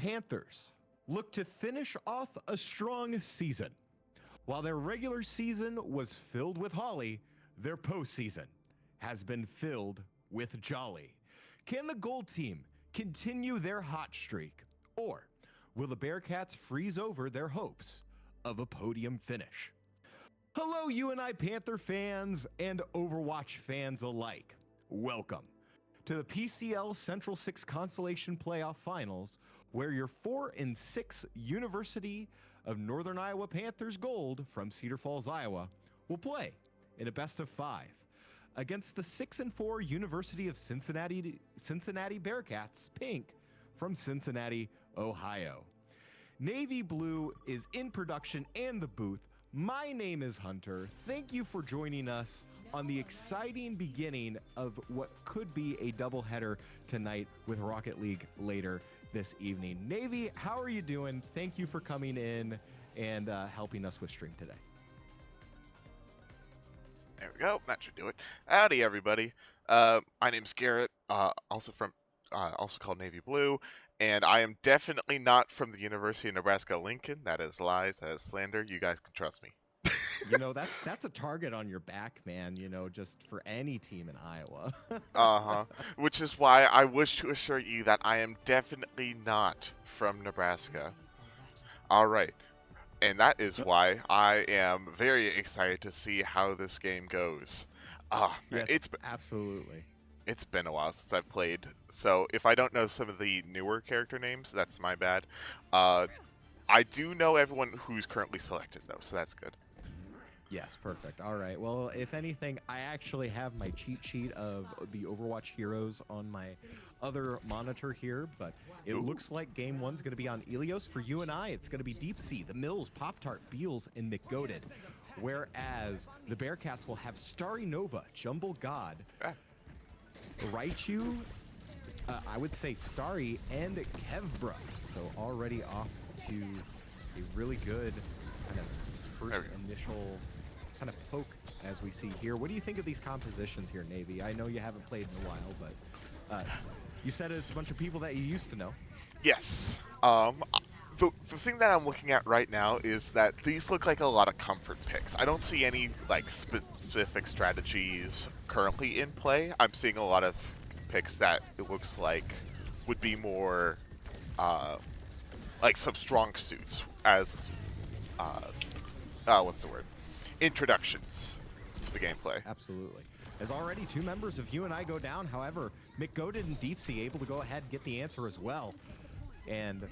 Panthers look to finish off a strong season. While their regular season was filled with holly, their postseason has been filled with jolly. Can the gold team continue their hot streak, or will the Bearcats freeze over their hopes of a podium finish? Hello, UNI Panther fans and Overwatch fans alike. Welcome to the PCL Central 6 Constellation Playoff Finals, where your 4 and 6 University of Northern Iowa Panthers Gold from Cedar Falls, Iowa, will play in a best of 5 against the 6 and 4 University of Cincinnati Bearcats Pink from Cincinnati, Ohio. Navy Blue is in production and the booth. My name is Hunter. Thank you for joining us on the exciting beginning of what could be a doubleheader tonight with Rocket League later this evening. Navy, how are you doing? Thank you for coming in and helping us with stream today. There we go. That should do it. Howdy, everybody. My name's Garrett, also called Navy Blue, and I am definitely not from the University of Nebraska-Lincoln. That is lies. That is slander. You guys can trust me. You know, that's a target on your back, man, you know, just for any team in Iowa. Uh-huh. Which is why I wish to assure you that I am definitely not from Nebraska. All right. And that is why I am very excited to see how this game goes. Yes, absolutely. It's been a while since I've played, so if I don't know some of the newer character names, that's my bad. I do know everyone who's currently selected, though, so that's good. Yes, perfect. All right. Well, if anything, I actually have my cheat sheet of the Overwatch heroes on my other monitor here, but it looks like game one's going to be on Ilios. For UNI, it's going to be Deep Sea, the Mills, Pop-Tart, Beals, and McGoated. Whereas the Bearcats will have Starry Nova, Jumble God, Raichu, I would say Starry, and Kevbra. So already off to a really good kind of first initial kind of poke as we see here. What do you think of these compositions here, Navy? I know you haven't played in a while, but you said it's a bunch of people that you used to know. Yes. The thing that I'm looking at right now is that these look like a lot of comfort picks. I don't see any like specific strategies currently in play. I'm seeing a lot of picks that it looks like would be more like some strong suits as what's the word? Introductions to the gameplay. Absolutely. As already 2 members of UNI go down, however, McGoated and Deep Sea able to go ahead and get the answer as well. And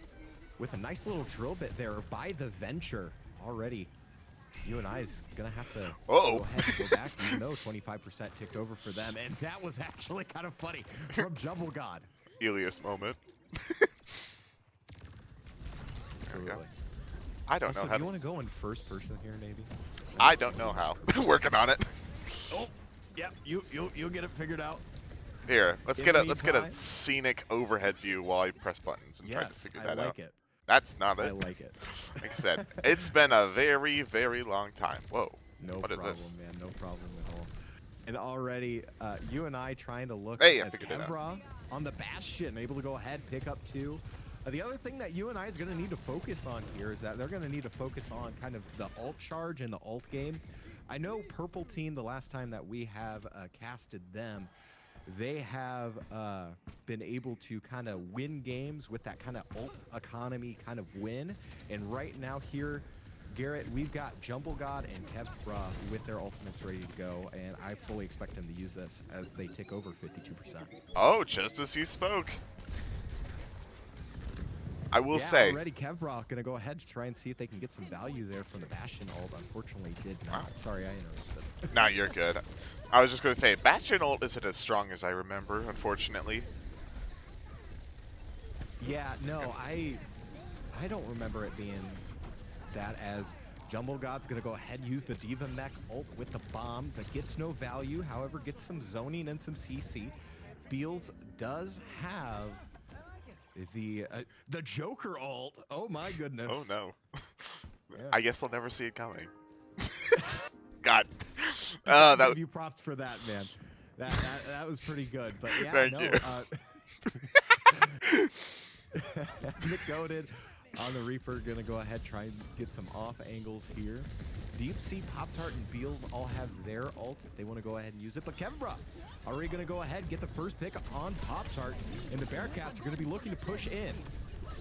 with a nice little drill bit there by the Venture already, UNI is going to have to go ahead and go back, even though 25% ticked over for them. And that was actually kind of funny from Jumble God. Ilias moment. Absolutely. I don't know how. Do you want to go in first person here, maybe? I don't know how. Working on it. Oh, yep. You'll get it figured out. Here, let's get a scenic overhead view while I press buttons and try to figure that out. I like it. That's not it. I like it. Like I said, it's been a very, very long time. Whoa. What is this? Man. No problem at all. And already, UNI trying to look as Kevra on the Bastion, able to go ahead, pick up 2. The other thing that UNI is going to need to focus on here is that they're going to need to focus on kind of the ult charge and the ult game. I know Purple Team, the last time that we have casted them, they have been able to kind of win games with that kind of ult economy kind of win. And right now here, Garrett, we've got Jumble God and Kevbra with their ultimates ready to go, and I fully expect them to use this as they tick over 52%. Oh, just as you spoke. I will say. Already Kevbra gonna go ahead to try and see if they can get some value there from the Bastion ult. Unfortunately, did not. Wow. Sorry, I interrupted. Nah, you're good. I was just gonna say, Bastion ult isn't as strong as I remember, unfortunately. Yeah, no, I don't remember it being that as Jumble God's gonna go ahead and use the Diva Mech ult with the bomb that gets no value, however, gets some zoning and some CC. Beals does have the Joker ult. Oh my goodness. Oh no. I guess I'll never see it coming. God. That give you props for that, man. That was pretty good. But yeah, Thank you. McGoated on the Reaper, gonna go ahead, try and get some off angles here. Deep Sea, Pop-Tart, and Beals all have their ults if they want to go ahead and use it. But Kevbra already gonna go ahead and get the first pick on Pop-Tart, and the Bearcats are gonna be looking to push in.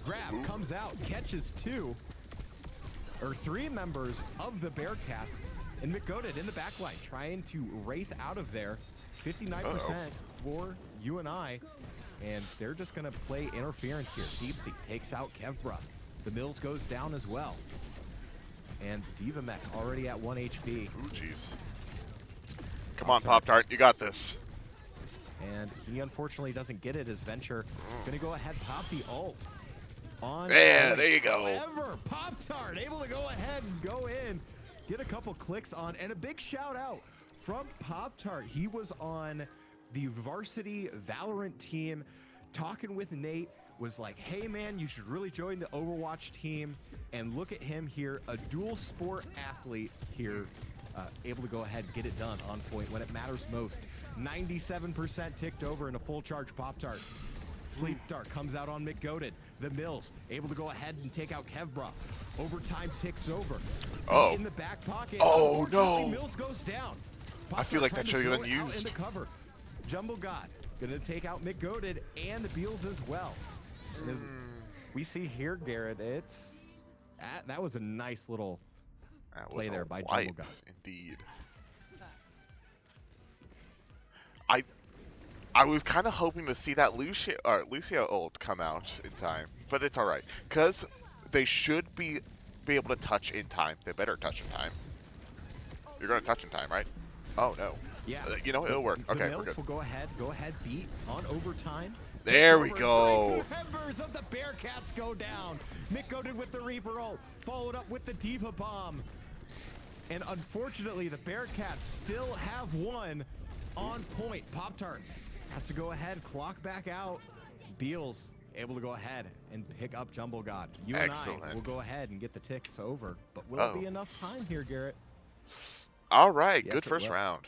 Grab comes out, catches three members of the Bearcats, and McGoated in the backline trying to wraith out of there. 59% for UNI, and they're just gonna play interference here. Deep Sea takes out Kevbra. The Mills goes down as well. And Diva Mech already at 1 HP. Ooh, jeez. Come on, Pop-Tart, you got this. And he unfortunately doesn't get it as Venture. Gonna go ahead, pop the ult on. Yeah, there you go. However, Pop-Tart able to go ahead and go in, get a couple clicks on, and a big shout out from Pop-Tart. He was on the varsity Valorant team talking with Nate, was like, hey man, you should really join the Overwatch team. And look at him here, a dual sport athlete here, able to go ahead and get it done on point when it matters most. 97% ticked over in a full charge Pop-Tart. Sleep Dart comes out on McGoated. The Mills able to go ahead and take out Kevbra. Overtime ticks over. Oh. In the back pocket. Oh no. Mills goes down. I feel like that should have been used. Into cover. Jumbo God gonna take out McGoated and Beals as well. And as we see here, Garrett, that was a nice little play there by Jumbo God. Indeed. I was kind of hoping to see that Lucio ult come out in time, but it's all right because they should be able to touch in time. They better touch in time. You're gonna touch in time, right? Oh no. Yeah. You know it'll work. Okay, the we're Mills good. will go ahead, beat on overtime. There we go. Members of the Bearcats go down. McGoated with the Reaper ult, followed up with the Diva Bomb. And unfortunately, the Bearcats still have one on point. Pop-Tart has to go ahead, clock back out. Beals able to go ahead and pick up Jumbo God. UNI will go ahead and get the ticks over. But will it be enough time here, Garrett? All right, Yes, good first round.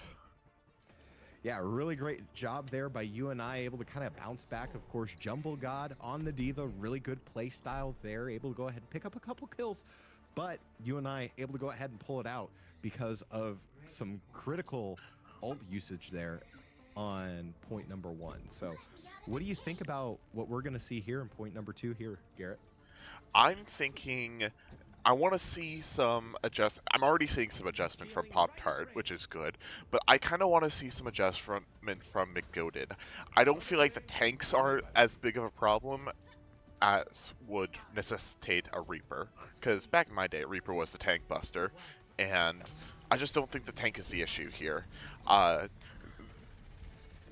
Yeah, really great job there by UNI, able to kind of bounce back. Of course, Jumbo God on the Diva, really good play style there, able to go ahead and pick up a couple kills, but UNI able to go ahead and pull it out because of some critical ult usage there on point number 1. So what do you think about what we're going to see here in point number 2 here, Garrett? I'm thinking I want to see some I'm already seeing some adjustment from Pop-Tart, which is good, but I kind of want to see some adjustment from McGoated. I don't feel like the tanks are as big of a problem as would necessitate a Reaper, because back in my day, Reaper was the tank buster, and I just don't think the tank is the issue here.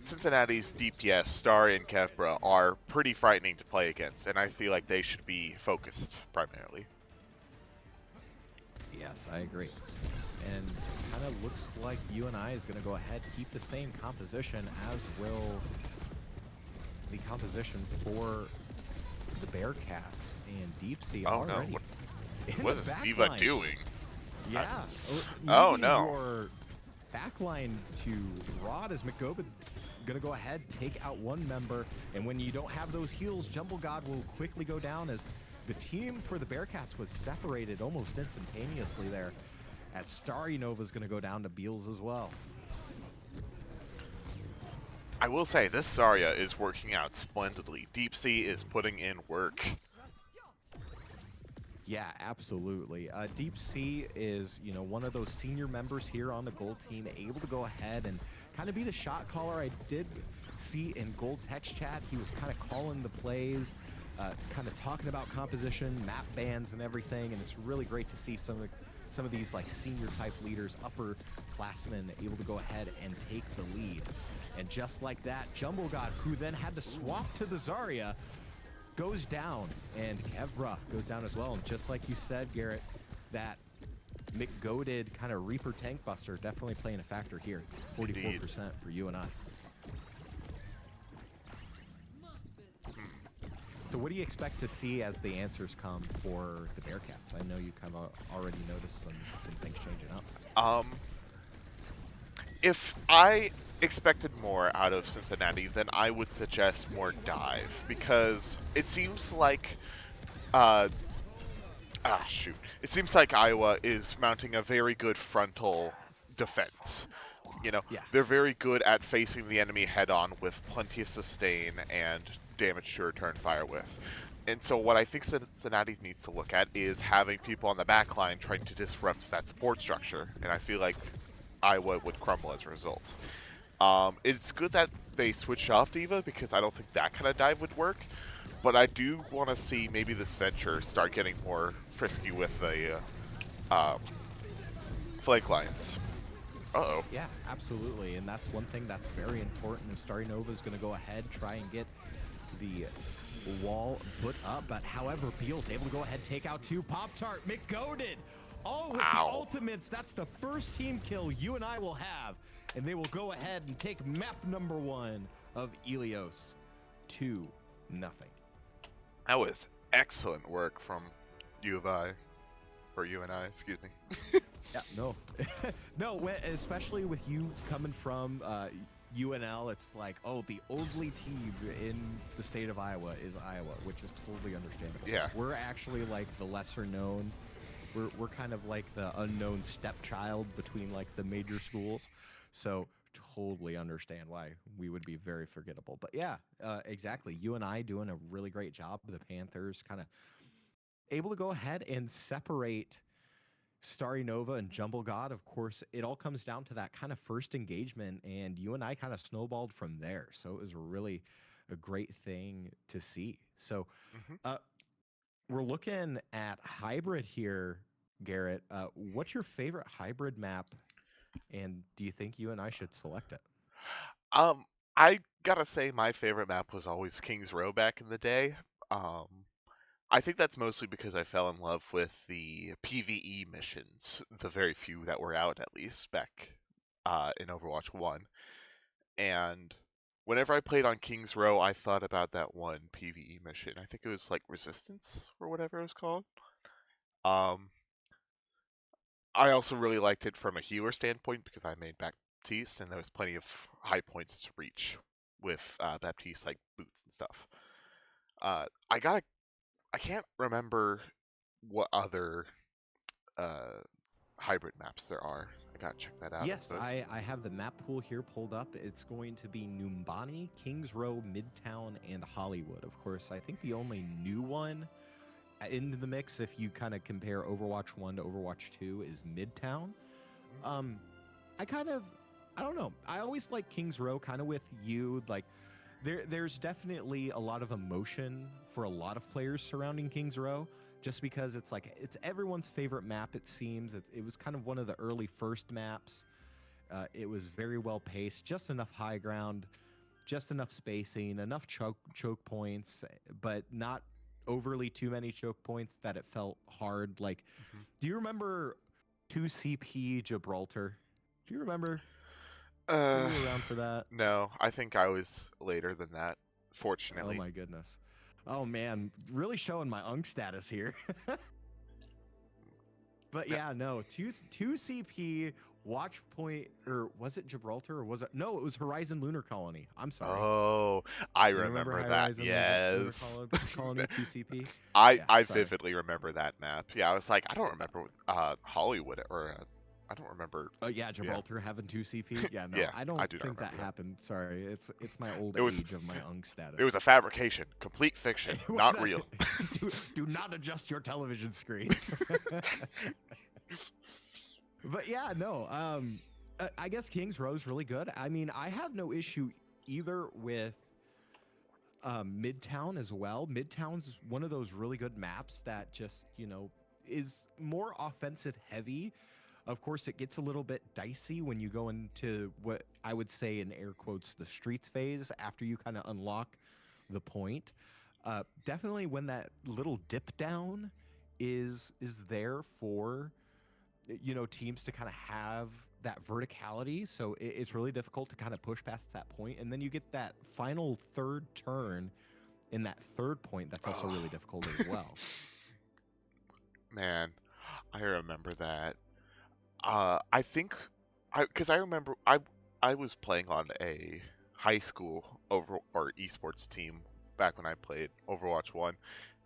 Cincinnati's DPS, Star and Kevbra, are pretty frightening to play against, and I feel like they should be focused primarily. Yes, I agree. And kind of looks like UNI is going to go ahead, keep the same composition, as will the composition for the Bearcats and Deep Sea already. No. What is Diva doing? Yeah. Oh no. Your backline to Rod as McGoated going to go ahead, take out one member, and when you don't have those heals, Jumbo God will quickly go down as the team for the Bearcats was separated almost instantaneously there, as Starry Nova is going to go down to Beals as well. I will say, this Zarya is working out splendidly. Deep Sea is putting in work. Yeah, absolutely. Deep Sea is, one of those senior members here on the Gold team, able to go ahead and kind of be the shot caller. I did see in Gold text chat, he was kind of calling the plays, kind of talking about composition, map bans, and everything. And it's really great to see some of these like senior type leaders, upperclassmen, able to go ahead and take the lead. And just like that, Jumbo God, who then had to swap to the Zarya, goes down, and Kevbra goes down as well. And just like you said, Garrett, that McGoated kind of Reaper tank buster definitely playing a factor here. 44% for UNI. So what do you expect to see as the answers come for the Bearcats? I know you kind of already noticed some things changing up. expected more out of Cincinnati, then I would suggest more dive, because it seems like uh, shoot. It seems like Iowa is mounting a very good frontal defense. You know, Yeah. they're very good at facing the enemy head on with plenty of sustain and damage to return fire with. And so what I think Cincinnati needs to look at is having people on the back line trying to disrupt that support structure. And I feel like Iowa would crumble as a result. It's good that they switched off Diva, because I don't think that kind of dive would work. But I do want to see maybe this venture start getting more frisky with the flank lines. Uh-oh. Yeah, absolutely. And that's one thing that's very important is Starry Nova is going to go ahead, try and get the wall put up. But however, Beal's able to go ahead, take out two. Pop-Tart, McGoaded. Oh, with the Wow. ultimates, that's the first team kill UNI will have. And they will go ahead and take map number 1 of Ilios 2-0. That was excellent work from U of I. Or UNI, excuse me. Yeah, no. No, especially with you coming from UNL, it's like, oh, the only team in the state of Iowa is Iowa, which is totally understandable. Yeah. We're actually like the lesser known. We're kind of like the unknown stepchild between like the major schools. So totally understand why we would be very forgettable. But yeah, exactly. UNI doing a really great job. The Panthers kind of able to go ahead and separate Starry Nova and Jumble God. Of course, it all comes down to that kind of first engagement, and you and I kind of snowballed from there. So it was really a great thing to see. So Mm-hmm. we're looking at hybrid here, Garrett. What's your favorite hybrid map, and do you think you and I should select it? I gotta say my favorite map was always King's Row back in the day. Um, I think that's mostly because I fell in love with the PvE missions, the very few that were out at least back in Overwatch 1. And whenever I played on King's Row, I thought about that one PvE mission. I think it was like Resistance or whatever it was called. Um, I also really liked it from a healer standpoint because I made Baptiste, and there was plenty of high points to reach with Baptiste, like boots and stuff. I gotta, I can't remember what other uh, hybrid maps there are. I gotta check that out. I Yes, suppose. I have the map pool here pulled up. It's going to be Numbani, Kings Row, Midtown, and Hollywood. Of course, I think the only new one into the mix, if you kind of compare Overwatch 1 to Overwatch 2, is Midtown. Um, I kind of, I don't know. I always like Kings Row kind of with you. Like, there's definitely a lot of emotion for a lot of players surrounding Kings Row, just because it's like, it's everyone's favorite map, it seems. It was kind of one of the early first maps. It was very well paced, just enough high ground, just enough spacing, enough choke points, but not overly too many choke points that it felt hard. Like, Mhm. do you remember 2CP Gibraltar? Do you remember? Were Uh, you around for that? no, I think I was later than that. Oh Fortunately. my goodness. Oh man, really showing my unk status here. But No. yeah, no, 2CP Watch Point, or was it Gibraltar, or was it? No, it was Horizon Lunar Colony. I'm sorry. Oh, I You remember remember that. Horizon Lunar Yes. Colony 2CP? I Yeah, I sorry. vividly remember that map. Yeah, I was like, I don't remember Hollywood or I don't remember. Oh yeah, Yeah, Gibraltar having 2CP. Yeah, no, yeah, I I don't do not think that remember that. happened. Sorry, it's my old It was age of my unk status. it was a fabrication, complete fiction, It was not a, real. do not adjust your television screen. But yeah, no. I guess Kings Row's really good. I mean, I have no issue either with Midtown as well. Midtown's one of those really good maps that just, is more offensive heavy. Of course, it gets a little bit dicey when you go into what I would say in air quotes the streets phase after you kind of unlock the point. Definitely when that little dip down is there for teams to kind of have that verticality. So it's really difficult to kind of push past that point, and then you get that final third turn in that third point. That's also Oh, really difficult as well. man, I remember that. I think because I remember I was playing on a high school over or esports team back when I played Overwatch 1,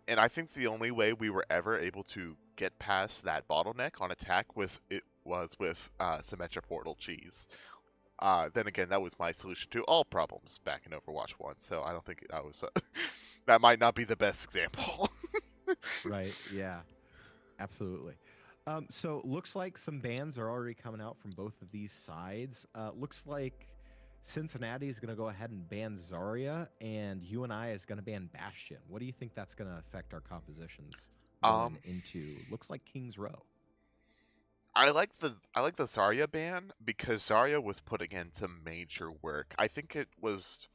and I think the only way we were ever able to get past that bottleneck on attack was with Symmetra Portal cheese. Then again, that was my solution to all problems back in Overwatch 1, so I don't think that was that might not be the best example. Right. Yeah. Absolutely. So looks like some bans are already coming out from both of these sides. Looks like Cincinnati is going to go ahead and ban Zarya, and UNI is going to ban Bastion. What do you think that's going to affect our compositions going um, into? Looks like Kings Row. I like the Zarya ban because Zarya was putting in some major work. I think it was.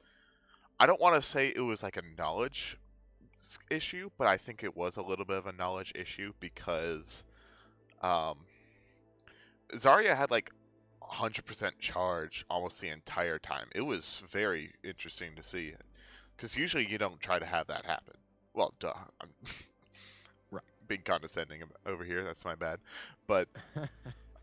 I don't want to say it was like a knowledge issue, but I think it was a little bit of a knowledge issue because um, Zarya had like 100% charge almost the entire time. It was very interesting to see because usually you don't try to have that happen. Well, duh. I'm Right. being condescending over here. That's my bad. But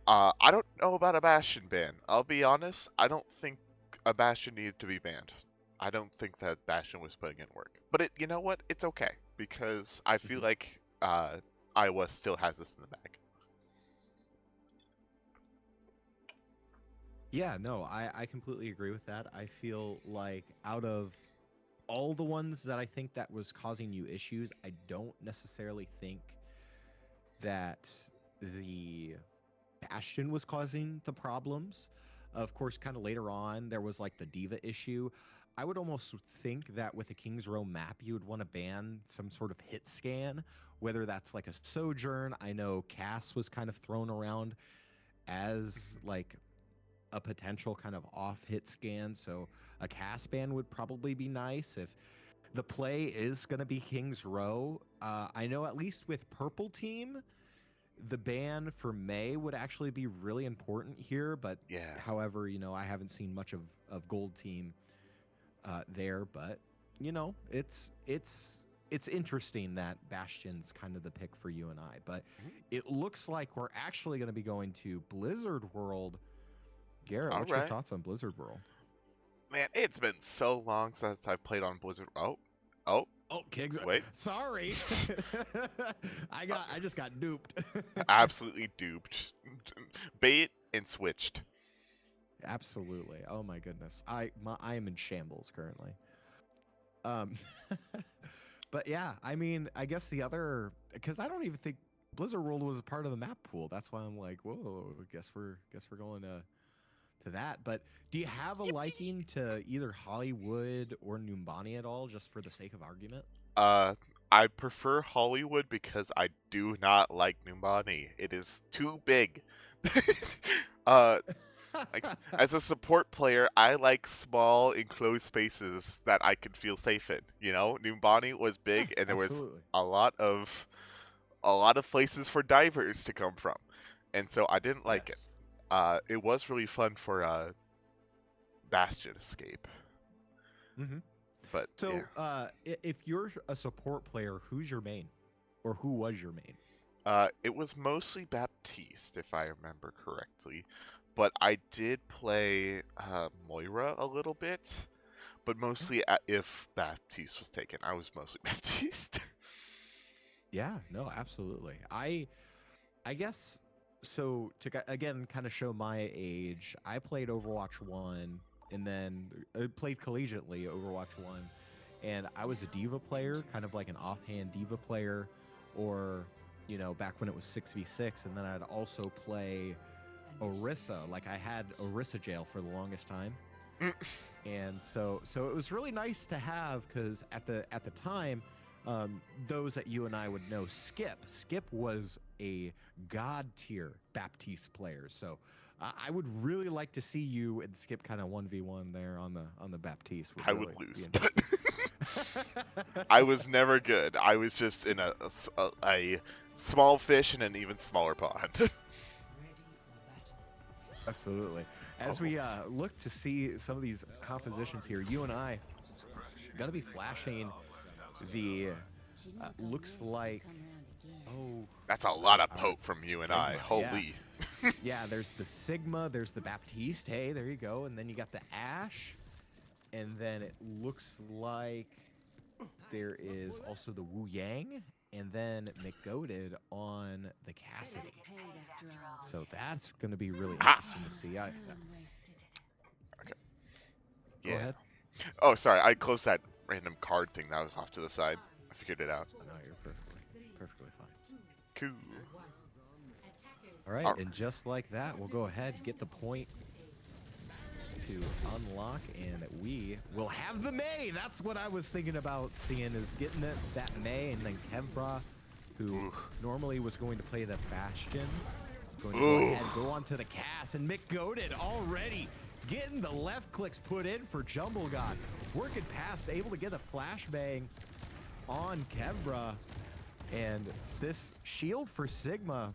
I don't know about a Bastion ban. I'll be honest. I don't think a Bastion needed to be banned. I don't think that Bastion was putting in work. But you know what? It's okay because I feel Mhm. like Iowa still has this in the bag. Yeah, no, I completely agree with that. I feel like out of all the ones that I think that was causing you issues, I don't necessarily think that the Bastion was causing the problems. Of course, kind of later on, there was like the Diva issue. I would almost think that with a Kings Row map, you would want to ban some sort of hit scan, whether that's like a Sojourn. I know Cass was kind of thrown around as like a potential kind of off hit scan. So a Cass ban would probably be nice if the play is going to be Kings Row. I know at least with Purple Team, the ban for May would actually be really important here. But Yeah. however, I haven't seen much of Gold Team there. But it's interesting that Bastion's kind of the pick for you and I. But Mhm. it looks like we're actually going to be going to Blizzard World. Garrett, All what's your right. thoughts on Blizzard World? Man, it's been so long since I've played on Blizzard. Oh, Oh, Kings. wait. Sorry. I just got duped. Absolutely duped. Bait and switched. Absolutely. Oh my goodness. I am in shambles currently. Um but yeah, I mean, I guess the other cuz I don't even think Blizzard World was a part of the map pool. That's why I'm like, "Whoa, guess we're going to that." But do you have a liking to either Hollywood or Numbani at all just for the sake of argument? Uh, I prefer Hollywood because I do not like Numbani. It is too big. uh, like, as a support player, I like small enclosed spaces that I can feel safe in. Numbani was Yeah, big, and there was absolutely. a lot of places for divers to come from, and so I didn't like it. Yes. It was really fun for Bastion Escape, Mhm. but yeah. So, if you're a support player, who's your main, or who was your main? It was mostly Baptiste, if I remember correctly, but I did play Moira a little bit, but Okay. mostly if Baptiste was taken, I was mostly Baptiste. Yeah, no, absolutely. I guess so. Again, kind of show my age. I played Overwatch 1, and then played collegiately Overwatch 1, and I was a diva player, kind of like an offhand diva player, or back when it was 6v6, and then I'd also play Orisa. Like I had Orisa jail for the longest time. And so it was really nice to have because at the time, those that you and I would know, Skip was a god tier Baptiste player. So I would really like to see you and Skip kind of 1v1 there on the Baptiste. Would I would really be lose, but interesting. I was never good. I was just in a small fish in an even smaller pond. Absolutely. As Oh, we look to see some of these compositions here, you and I gonna be flashing the looks like, oh, that's a lot of poke from you and I. Kigma, yeah. Holy. Yeah, there's the Sigma, there's the Baptiste. Hey, there you go. And then you got the Ash. And then it looks like there is also the Wu Yang. And then McGoated on the Cassidy. So that's going to be really interesting to see. Okay. Go Yeah. ahead. Oh, sorry. I closed that random card thing that was off to the side. I figured it out. No, you're perfectly fine. Cool. All right, and just like that, we'll go ahead, get the point to unlock, and we will have the May. That's what I was thinking about seeing, is getting that May, and then Kevbra, who normally was going to play the Bastion, going to go ahead and go on to the Cass, and Mick Goated already getting the left clicks put in for Jumble God, working past, able to get a flashbang on Kevbra, and this shield for Sigma,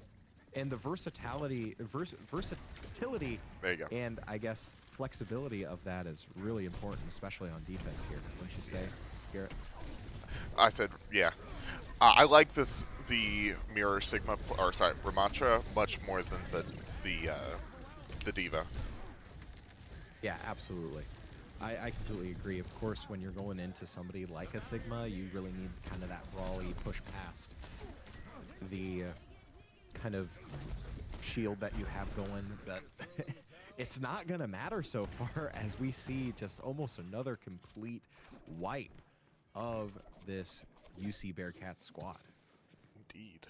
and the versatility, there you go. and I guess flexibility of that is really important, especially on defense here. Wouldn't you say, Garrett? I said, yeah. I like the mirror Sigma, or sorry, Ramattra much more than the Diva. Yeah, absolutely. I completely agree. Of course, when you're going into somebody like a Sigma, you really need kind of that brawly push past the kind of shield that you have going, that it's not going to matter so far, as we see just almost another complete wipe of this UC Bearcats squad. Indeed.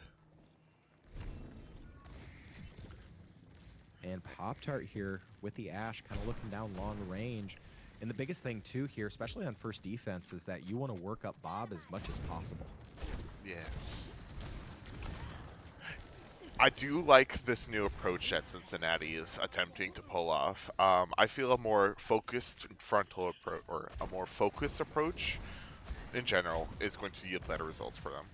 And Pop-Tart here with the Ash, kind of looking down long range. And the biggest thing too here, especially on first defense, is that you want to work up Bob as much as possible. Yes. I do like this new approach that Cincinnati is attempting to pull off. I feel a more focused frontal approach, or a more focused approach in general, is going to yield better results for them.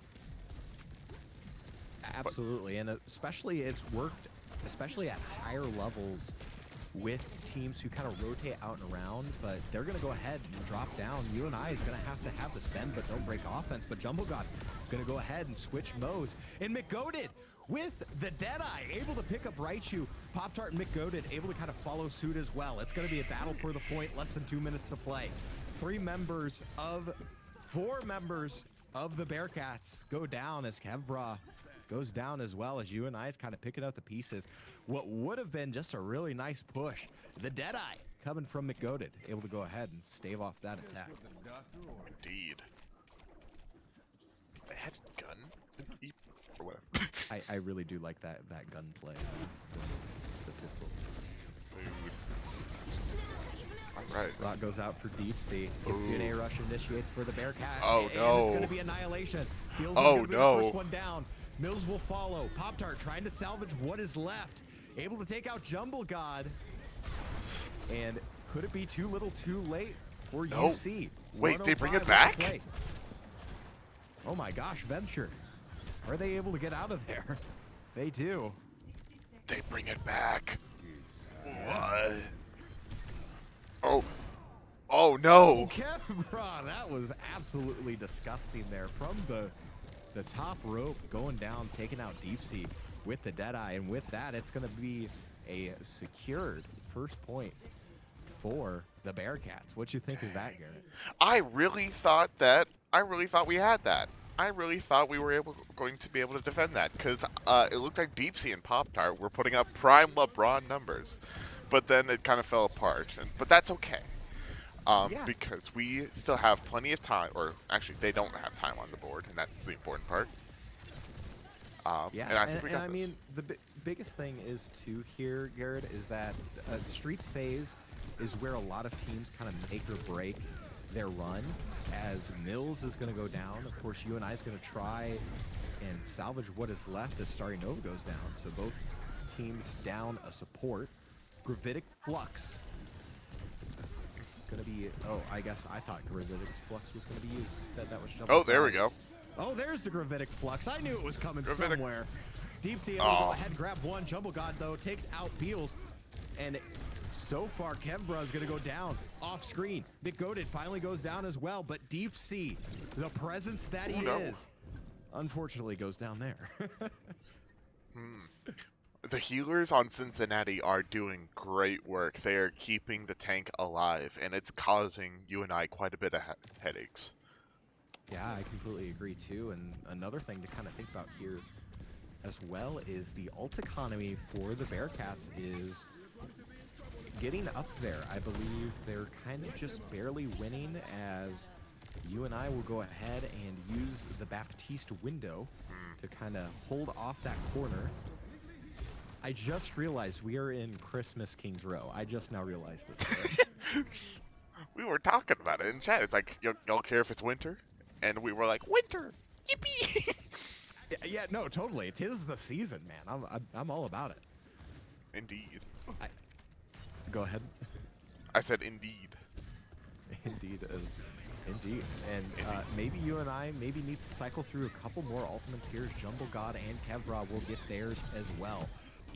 Absolutely, and especially it's worked, especially at higher levels with teams who kind of rotate out and around, but they're going to go ahead and drop down. UNI is going to have this bend but don't break offense, but Jumbo God going to go ahead and switch modes. And McGoated with the Deadeye, able to pick up Raichu. Pop-Tart and McGoated able to kind of follow suit as well. It's going to be a battle for the point, less than 2 minutes to play. 4 members of the Bearcats go down as Kevbra goes down, as well as UNI is kind of picking up the pieces. What would have been just a really nice push. The Deadeye coming from McGoated, able to go ahead and stave off that attack. Indeed. They had a gun? Or whatever. I really do like that gunplay, the pistol. Alright. Rock goes out for Deep Sea. Gets UNA rush initiates for the Bearcat. Oh, and no. It's going to be annihilation. Beals is Oh, going to be no. the first one down. Mills will follow. Pop-Tart trying to salvage what is left. Able to take out Jumble God. And could it be too little too late for UC? Wait, they bring it 105 back? play. Oh my gosh, Venture. Are they able to get out of there? They do. They bring it back. What? Oh. Oh no. Kevbra, that was absolutely disgusting there from the top rope, going down, taking out Deep Sea with the Deadeye, and with that, it's going to be a secured first point for the Bearcats. What you think of that, Garrett? I really thought we had that. I really thought we were going to be able to defend that, because it looked like Deep Sea and Pop-Tart were putting up prime LeBron numbers, but then it kind of fell apart. But that's okay, because we still have plenty of time, or actually they don't have time on the board, and that's the important part. Yeah, and I think we got I this. mean, the biggest thing is too here, Garrett, is that Streets phase is where a lot of teams kind of make or break their run, as Mills is going to go down. Of course, UNI is going to try and salvage what is left as Starry Nova goes down. So both teams down a support. Gravitic Flux going to be, oh, I guess I thought Gravitic Flux was going to be used. Instead, that was Jumbo. Oh, there we go. Oh, there's the Gravitic Flux. I knew it was coming Gravitic. somewhere. Deep Sea able to go ahead and grab one. Jumbo God, though, takes out Beals. And so far, Kevbra is going to go down off screen. McGoated finally goes down as well, but Deep Sea, the presence that he is, unfortunately goes down there. The healers on Cincinnati are doing great work. They are keeping the tank alive, and it's causing UNI quite a bit of headaches. Yeah, I completely agree too. And another thing to kind of think about here as well is the ult economy for the Bearcats is getting up there. I believe they're kind of just barely winning as UNI will go ahead and use the Baptiste window to kind of hold off that corner. I just realized we are in Christmas King's Row. I just now realized this. We were talking about it in chat. It's like, y'all care if it's winter? And we were like, winter! Yippee! Yeah, no, totally. It is the season, man. I'm all about it. Indeed. Go ahead. I said indeed. Indeed. Indeed. And maybe UNI maybe needs to cycle through a couple more ultimates here. Jumble God and Kevra will get theirs as well.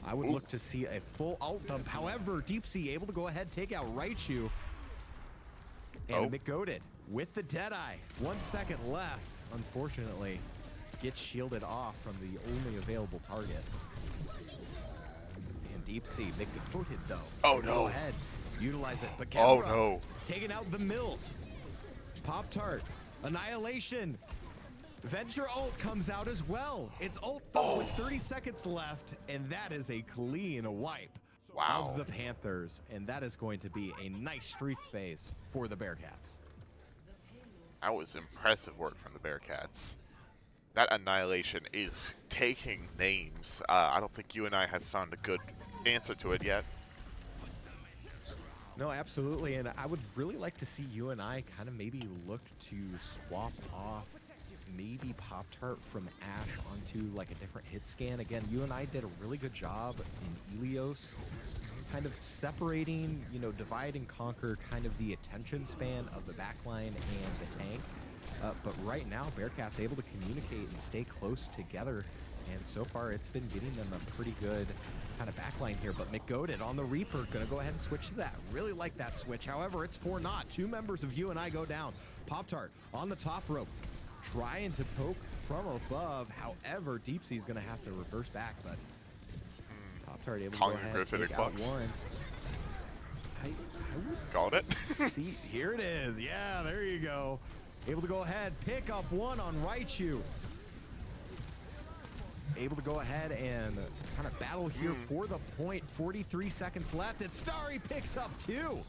I would look to see a full ult dump. However, Deep Sea able to go ahead, take out Raichu. And McGoated with the Deadeye. 1 second left, unfortunately. Gets shielded off from the only available target. And Deep Sea, McGoated though. Oh no. Go ahead, utilize it. But Oh Kevra no. taking out the Mills. Pop-Tart, Annihilation. Venture ult comes out as well. It's ult with 30 seconds left, and that is a clean wipe of the Panthers. And that is going to be a nice streets phase for the Bearcats. That was impressive work from the Bearcats. That Annihilation is taking names. I don't think UNI has found a good answer to it yet. No, absolutely, and I would really like to see UNI kind of maybe look to swap off maybe Pop-Tart from Ash onto like a different hit scan. Again, UNI did a really good job in Ilios, kind of separating, you know, divide and conquer kind of the attention span of the backline and the tank. But right now, Bearcats able to communicate and stay close together. And so far, it's been getting them a pretty good kind of backline here. But McGoated on the Reaper, going to go ahead and switch to that. Really like that switch. However, it's 4-0. 2 members of UNI go down. Pop-Tart on the top rope, trying to poke from above. However, Deep Sea is going to have to reverse back. But Pop-Tart able to go ahead and take out one. Got it. See, here it is. Yeah, there you go. Able to go ahead, pick up one on Raichu. Able to go ahead and kind of battle here for the point. 43 seconds left, and Starry picks up 2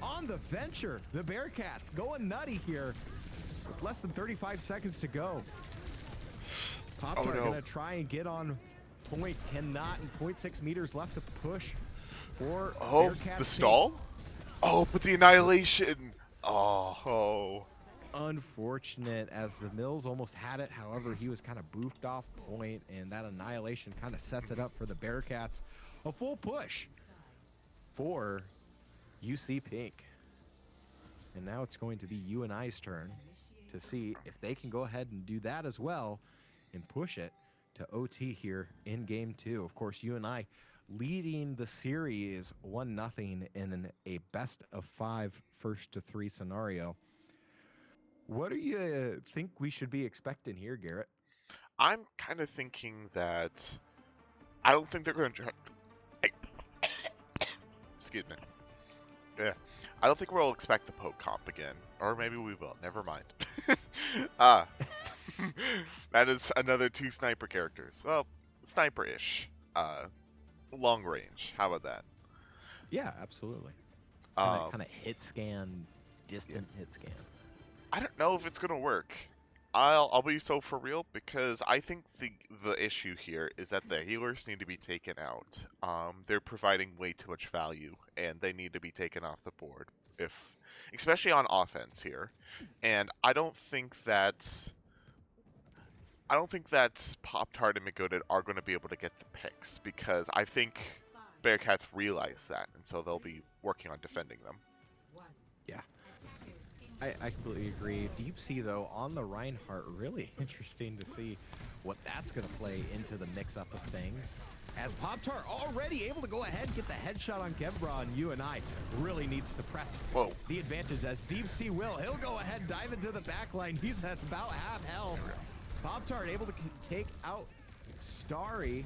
on the Venture. The Bearcats going nutty here with less than 35 seconds to go. Pop-Tart gonna try and get on point, cannot, and 0.6 meters left to push for Bearcats. The stall? Oh, but the Annihilation. Oh. Unfortunate, as the Mills almost had it. However, he was kind of boofed off point, and that Annihilation kind of sets it up for the Bearcats. A full push for UC Pink. And now it's going to be UNI's turn to see if they can go ahead and do that as well and push it to OT here in game 2. Of course, UNI leading the series 1-0 in a best of 5 first to 3 scenario. What do you think we should be expecting here, Garrett? I'm kind of thinking that I don't think they're going to try. Excuse me. Yeah. I don't think we'll expect the poke comp again. Or maybe we will. Never mind. That is another 2 sniper characters. Well, sniper-ish. Long range. How about that? Yeah, absolutely. Kind of hit scan, distant hit scan. I don't know if it's gonna work. I'll be so for real, because I think the issue here is that the healers need to be taken out. They're providing way too much value, and they need to be taken off the board, especially on offense here. And I don't think that Pop-Tart and McGoated are going to be able to get the picks, because I think Bearcats realize that, and so they'll be working on defending them. Yeah. I completely agree. Deep Sea, though, on the Reinhardt, really interesting to see what that's going to play into the mix-up of things. As Pop-Tart already able to go ahead and get the headshot on Kevra, and UNI really needs to press the advantage, as Deep Sea will. He'll go ahead and dive into the back line. He's at about half health. Pop-Tart able to take out Starry.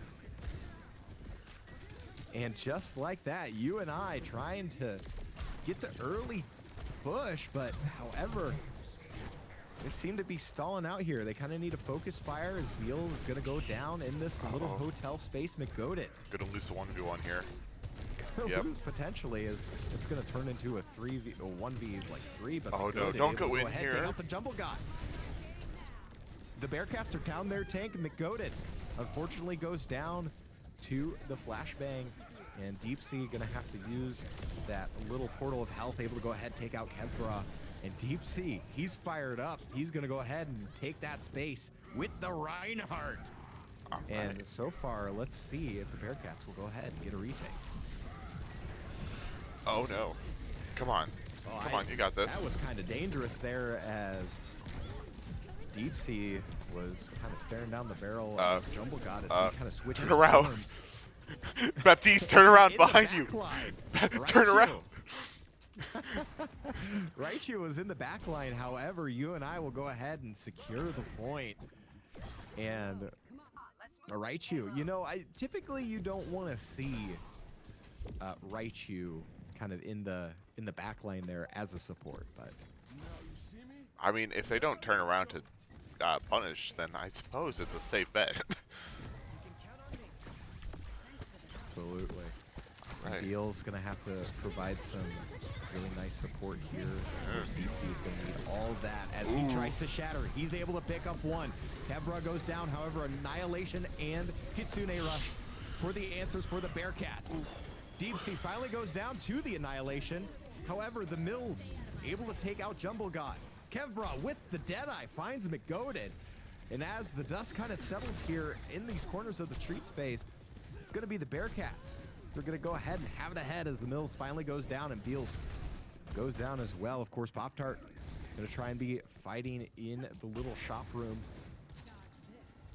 And just like that, UNI trying to get the early push, but however, they seem to be stalling out here. They kind of need a focus fire as Beal is going to go down in this little hotel space. McGoated. Gonna lose the 1v1 here. Yep. Potentially, is it's going to turn into a 1v like 3, but oh no, McGoated don't go in ahead, here. take out the Jumble God. The Bearcats are down their tank. McGoated unfortunately goes down to the flashbang, and Deep Sea gonna have to use that little portal of health, able to go ahead, take out Kevbra. And Deep Sea, he's fired up. He's gonna go ahead and take that space with the Reinhardt. And so far, let's see if the Bearcats will go ahead and get a retake. Oh no. Come on. Come on, you got this. That was kind of dangerous there, as Deep Sea was kind of staring down the barrel of Jumble God as he kind of switches turn around. arms. Baptiste, turn around behind you. Turn Raichu. around. Raichu was in the back line. However, UNI will go ahead and secure the point. And Raichu, you know, typically you don't want to see Raichu kind of in the back line there as a support, but I mean, if they don't turn around to punish, then I suppose it's a safe bet. absolutely. Right. Beal's gonna have to provide some really nice support here. Of course, Deep Sea is gonna need all that as he tries to shatter. He's able to pick up one. Kevbra goes down, however, Annihilation and Kitsune Rush for the answers for the Bearcats. Deep Sea finally goes down to the Annihilation. However, the Mills able to take out Jumble God. Kevbra with the Deadeye finds McGoated. And as the dust kind of settles here in these corners of the street space, it's going to be the Bearcats. They're going to go ahead and have it ahead as the Mills finally goes down and Beals goes down as well. Of course, Pop-Tart going to try and be fighting in the little shop room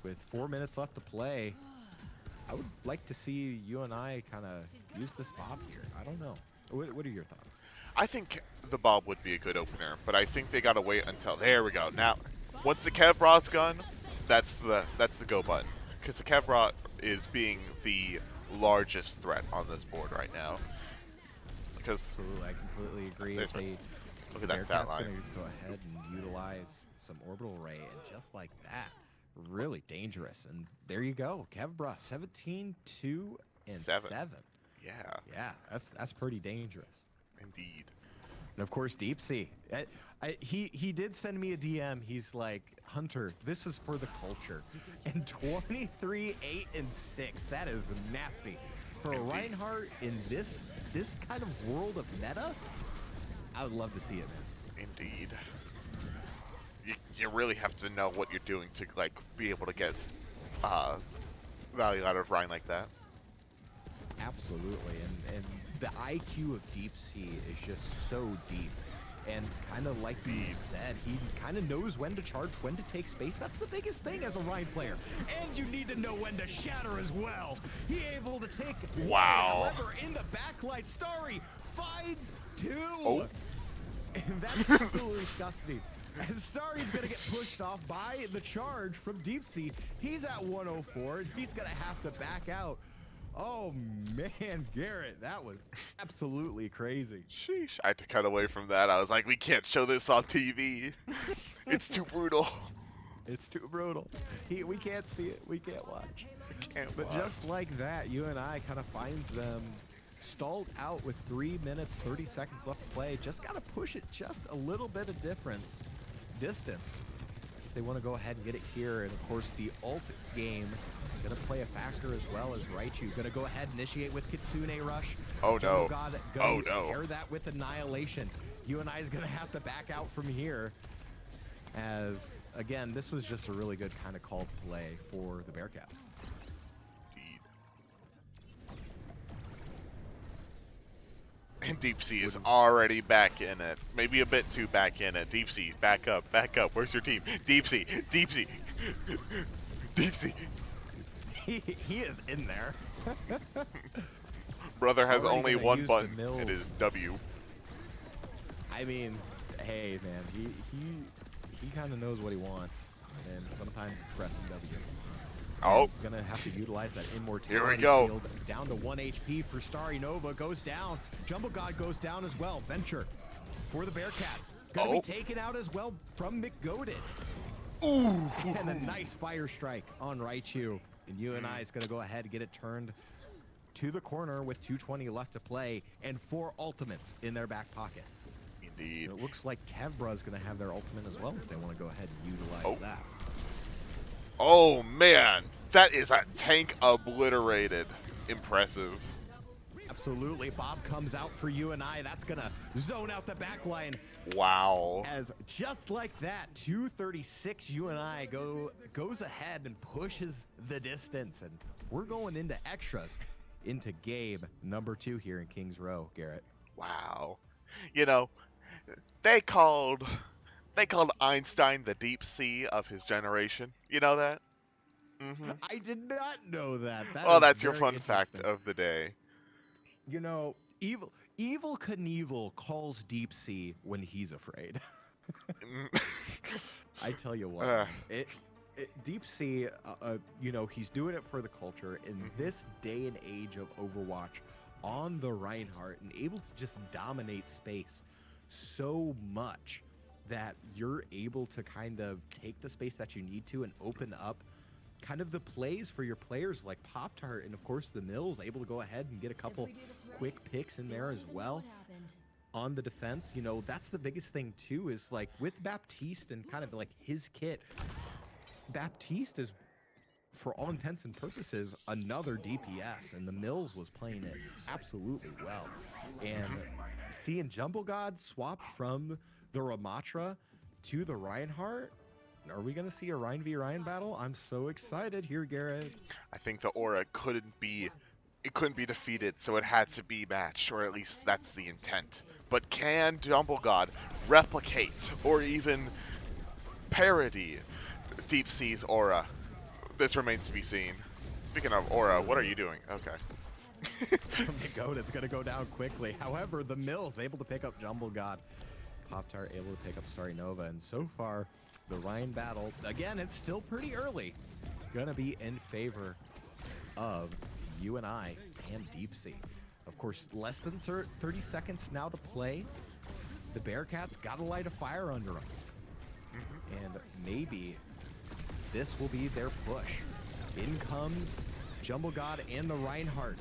with 4 minutes left to play. I would like to see UNI kind of use this Bob here. I don't know. What are your thoughts? I think the Bob would be a good opener, but I think they gotta wait until there we go. Now, once the Kevbra's gone, that's the go button, because the Kevbra is being the largest threat on this board right now. Because absolutely, I completely agree. Look at that stat line. Going to go ahead and utilize some orbital ray, and just like that, really dangerous. And there you go, Kevbra, 17, 2, and 7. Yeah, that's pretty dangerous. Indeed. And of course, Deep Sea. He did send me a DM. He's like, Hunter, this is for the culture. And 23, 8, and 6. That is nasty. For a Reinhardt in this kind of world of meta, I would love to see it, man. Indeed. You really have to know what you're doing to like be able to get value out of Ryan like that. Absolutely, and the IQ of Deep Sea is just so deep. And kind of like you said, he kind of knows when to charge, when to take space. That's the biggest thing as a Ryan player. And you need to know when to shatter as well. He able to take wow. However, in the backlight, Starry finds 2. Oh. And that's absolutely disgusting. As Starry's gonna get pushed off by the charge from Deep Sea. He's at 104. He's gonna have to back out. Oh man, Garrett, that was absolutely crazy. Sheesh. I had to cut away from that. I was like, we can't show this on TV. It's too brutal. It's too brutal. We can't see it. We can't watch. But just like that, UNI kind of finds them stalled out with 3 minutes, 30 seconds left to play. Just got to push it just a little bit of distance. They want to go ahead and get it here. And of course, the ult game is going to play a factor as well as Raichu. Going to go ahead and initiate with Kitsune Rush. Oh no. Oh no. Pair that with Annihilation. UNI is going to have to back out from here. As, again, this was just a really good kind of called play for the Bearcats. And Deep Sea is already back in it. Maybe a bit too back in it. Deep Sea, back up. Where's your team? Deep Sea. Deep Sea. He is in there. Brother has only one button. It is W. I mean, hey man, he kind of knows what he wants, and sometimes it's pressing W. Oh. Gonna have to utilize that immortality Here we go. field. Down to 1 HP for Starry Nova. Goes down. Jumbo God goes down as well. Venture for the Bearcats. Gonna be taken out as well from McGoated. Ooh. And a nice fire strike on Raichu. And UNI is gonna go ahead and get it turned to the corner with 2:20 left to play and 4 ultimates in their back pocket. Indeed. It looks like Kevbra is going to have their ultimate as well if they want to go ahead and utilize that. Oh man, that is a tank obliterated. Impressive. Absolutely. Bob comes out for UNI. That's going to zone out the back line. Wow. As just like that, 236 UNI goes ahead and pushes the distance. And we're going into extras into game number 2 here in Kings Row, Garrett. Wow. You know, they called Einstein the deep sea of his generation. You know that? Mm-hmm. I did not know that. Well, that's your fun fact of the day. You know, Evil Knievel calls Deep Sea when he's afraid. I tell you what, Deep Sea, you know, he's doing it for the culture in this day and age of Overwatch on the Reinhardt and able to just dominate space so much that you're able to kind of take the space that you need to and open up kind of the plays for your players like Pop-Tart and of course the Mills able to go ahead and get a couple quick picks in there as well on the defense. You know, that's the biggest thing too is like with Baptiste and kind of like his kit, Baptiste is for all intents and purposes another DPS and the Mills was playing it absolutely well. And seeing Jumbo God swap from the Ramatra to the Reinhardt, are we going to see a Ryan v Ryan battle? I'm so excited here, Garrett. I think the aura couldn't be defeated, so it had to be matched, or at least that's the intent. But can Jumbo God replicate or even parody Deep Sea's aura? This remains to be seen. Speaking of aura, what are you doing? Okay. It's going to go down quickly. However, the Mills able to pick up Jumbo God. Pop-Tart able to pick up Starry Nova. And so far, the Ryan battle, again, it's still pretty early. Going to be in favor of UNI and Deep Sea. Of course, less than 30 seconds now to play. The Bearcats got to light a fire under them. And maybe this will be their push. In comes Jumbo God and the Reinhardt.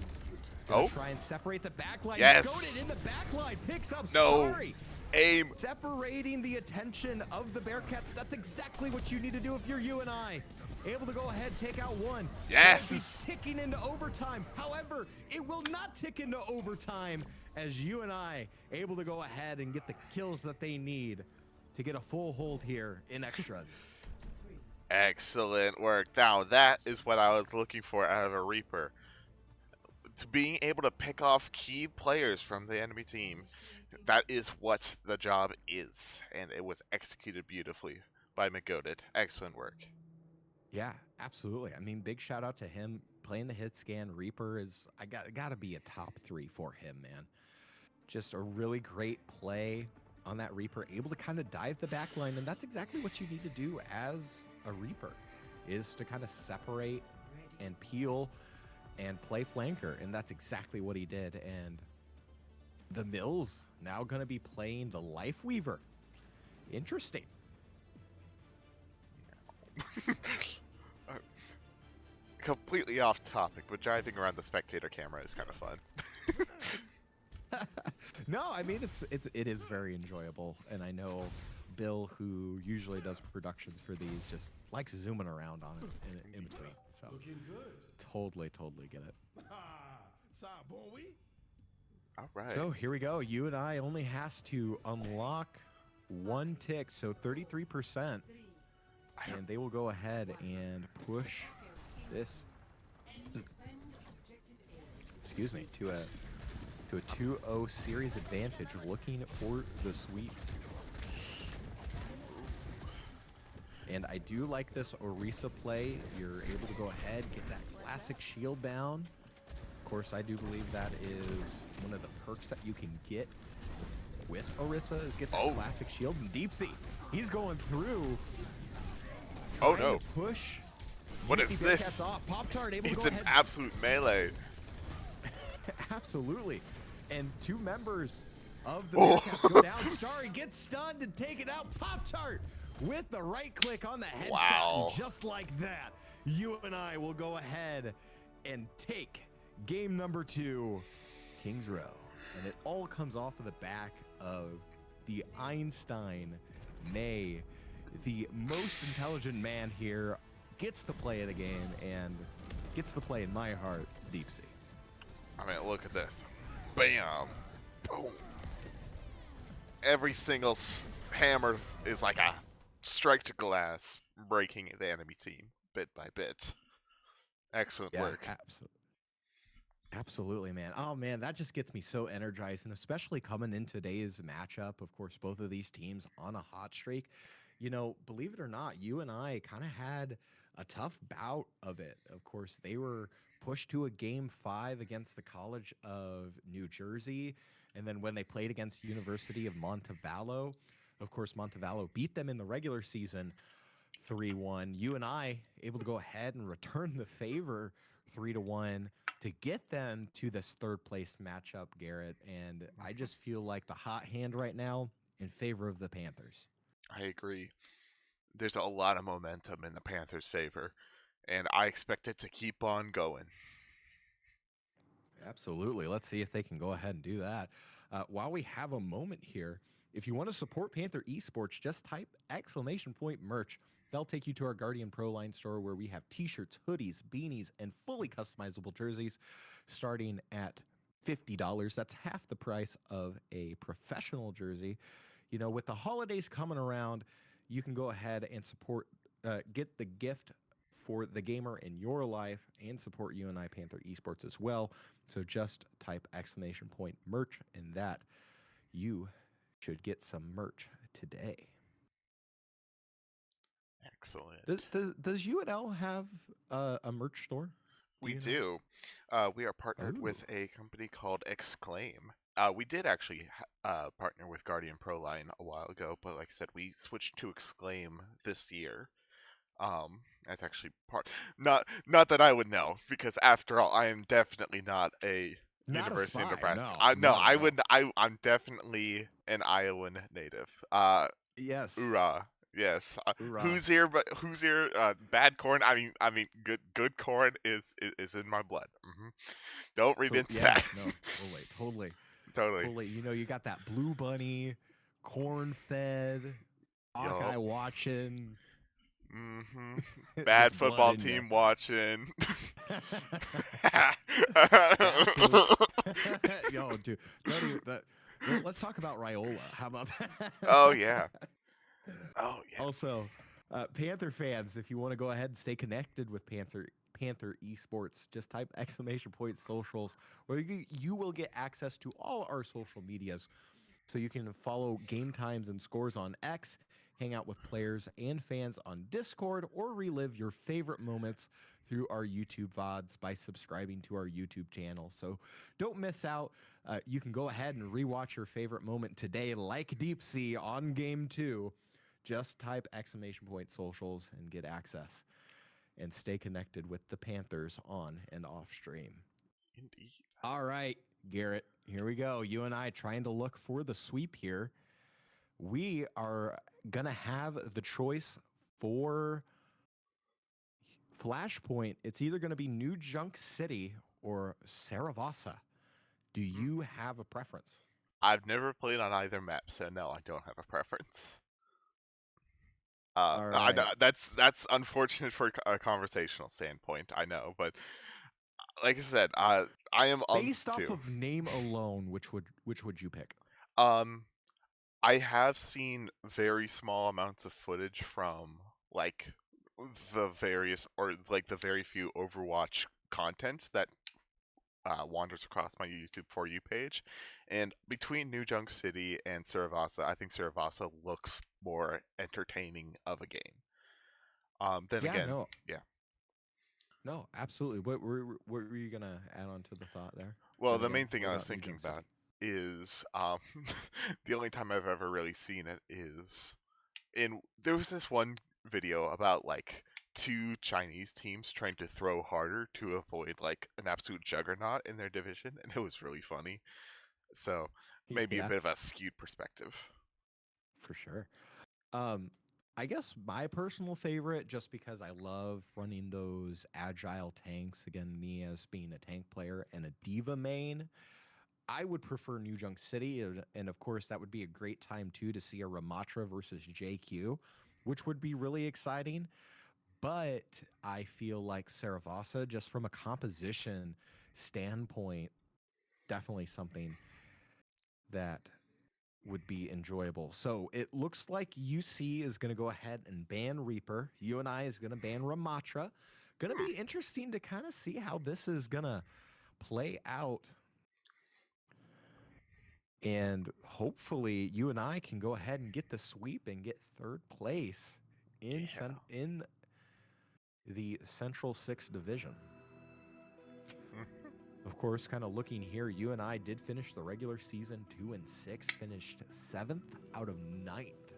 Try and separate the backline. Yes. Goated in the backline. Picks up No. Sorry. Aim. Separating the attention of the Bearcats. That's exactly what you need to do if you're UNI. Able to go ahead, take out one. Yes. It'll be ticking into overtime. However, it will not tick into overtime as UNI able to go ahead and get the kills that they need to get a full hold here in extras. Excellent work. Now that is what I was looking for out of a Reaper. To being able to pick off key players from the enemy team. That is what the job is. And it was executed beautifully by McGoated. Excellent work. Yeah, absolutely. I mean, big shout out to him playing the hit scan. Reaper is, I gotta be a top 3 for him, man. Just a really great play on that Reaper, able to kind of dive the back line. And that's exactly what you need to do as a Reaper, is to kind of separate and peel and play flanker. And that's exactly what he did. And the Mills now going to be playing the Life Weaver. Interesting. Completely off topic, but driving around the spectator camera is kind of fun. No, I mean it is very enjoyable, and I know Bill, who usually does productions for these, just likes zooming around on it in between. So totally get it. All right. So here we go. UNI only has to unlock 1 tick, so 33%, and they will go ahead and push this. Excuse me, to a 2-0 series advantage, looking for the sweep. And I do like this Orisa play. You're able to go ahead, get that classic shield down. Of course, I do believe that is one of the perks that you can get with Orisa, is get that classic shield. And Deep Sea, he's going through. Oh no. To push What UC is Bearcats this? off. Pop-Tart able to It's go an ahead. absolute melee. Absolutely. And two members of the Oh. Bearcats go down. Starry gets stunned and taken out. Pop-Tart with the right click on the headshot. Wow. And just like that, UNI will go ahead and take game number 2, Kings Row. And it all comes off of the back of the Einstein, nay, the most intelligent man here, gets to play the game and gets to play in my heart, Deep Sea. I mean, look at this. Bam. Boom. Every single hammer is like a strike to glass, breaking the enemy team bit by bit. Excellent work. Absolutely, man. Oh, man, that just gets me so energized, and especially coming in today's matchup. Of course, both of these teams on a hot streak. You know, believe it or not, UNI kind of had a tough bout of it. Of course, they were pushed to a game 5 against the College of New Jersey, and then when they played against University of Montevallo, of course, Montevallo beat them in the regular season 3-1. UNI able to go ahead and return the favor 3-1 to get them to this third place matchup, Garrett. And I just feel like the hot hand right now in favor of the Panthers. I agree. There's a lot of momentum in the Panthers' favor, and I expect it to keep on going. Absolutely. Let's see if they can go ahead and do that. While we have a moment here, if you want to support Panther Esports, just type !merch. They'll take you to our Guardian Pro line store where we have t-shirts, hoodies, beanies, and fully customizable jerseys starting at $50. That's half the price of a professional jersey. You know, with the holidays coming around, you can go ahead and support, get the gift for the gamer in your life and support UNI Panther Esports as well. So just type !merch, and that you should get some merch today. Excellent. Does UNL have a merch store? We you know? do. We are partnered Ooh. with a company called Exclaim. We did actually partner with Guardian Pro Line a while ago, but like I said, we switched to Exclaim this year. That's actually not that I would know, because after all, I am definitely not a Not a University of spy. Nebraska. No, I no. would. I'm definitely an Iowan native. Yes. Hoorah! Yes. Hoorah. Who's here? Bad corn. Good corn is in my blood. Don't read into Yeah, that. no, totally. Totally. You know, you got that blue bunny, corn fed, Hawkeye Yup. watching. Bad Just blood football in team watching. Absolutely. Yo, dude, don't even, let's talk about Raiola. How about that? Oh yeah. Oh yeah. Also, Panther fans, if you want to go ahead and stay connected with Panther Esports, just type !socials, where you will get access to all our social medias. So you can follow game times and scores on X, hang out with players and fans on Discord, or relive your favorite moments through our YouTube VODs by subscribing to our YouTube channel. So don't miss out. You can go ahead and rewatch your favorite moment today, like Deep Sea on Game 2. Just type !socials and get access and stay connected with the Panthers on and off stream. Indeed. All right, Garrett, here we go. UNI trying to look for the sweep here. We are going to have the choice for Flashpoint. It's either going to be New Junk City or Saravasa. Do you have a preference? I've never played on either map, so no, I don't have a preference. All I know right. that's unfortunate for a conversational standpoint. I know, but like I said, I am Based off too. of name alone, which would you pick? I have seen very small amounts of footage from like the various or like the very few Overwatch content that wanders across my YouTube For You page, and between New Junk City and Saravasa, I think Saravasa looks more entertaining of a game. Then Yeah, again, no, yeah. no, absolutely. What were you gonna add on to the thought there? Well, Then the again, main thing what I was about New thinking Junk City? about is the only time I've ever really seen it is in there was this one video about like two Chinese teams trying to throw harder to avoid like an absolute juggernaut in their division, and it was really funny. So maybe a Yeah, bit of a skewed perspective. for sure. Um, I guess my personal favorite, just because I love running those agile tanks. Again, me as being a tank player and a diva main, I would prefer New Junk City, and of course, that would be a great time too to see a Ramatra versus JQ, which would be really exciting. But I feel like Saravasa, just from a composition standpoint, definitely something that would be enjoyable. So it looks like UC is going to go ahead and ban Reaper. UNI is going to ban Ramatra. Going to Hmm. be interesting to kind of see how this is going to play out. And hopefully UNI can go ahead and get the sweep and get third place in Yeah. in the Central 6 division. Mhm. Of course, kind of looking here, UNI did finish the regular season 2-6, finished 7th out of 9th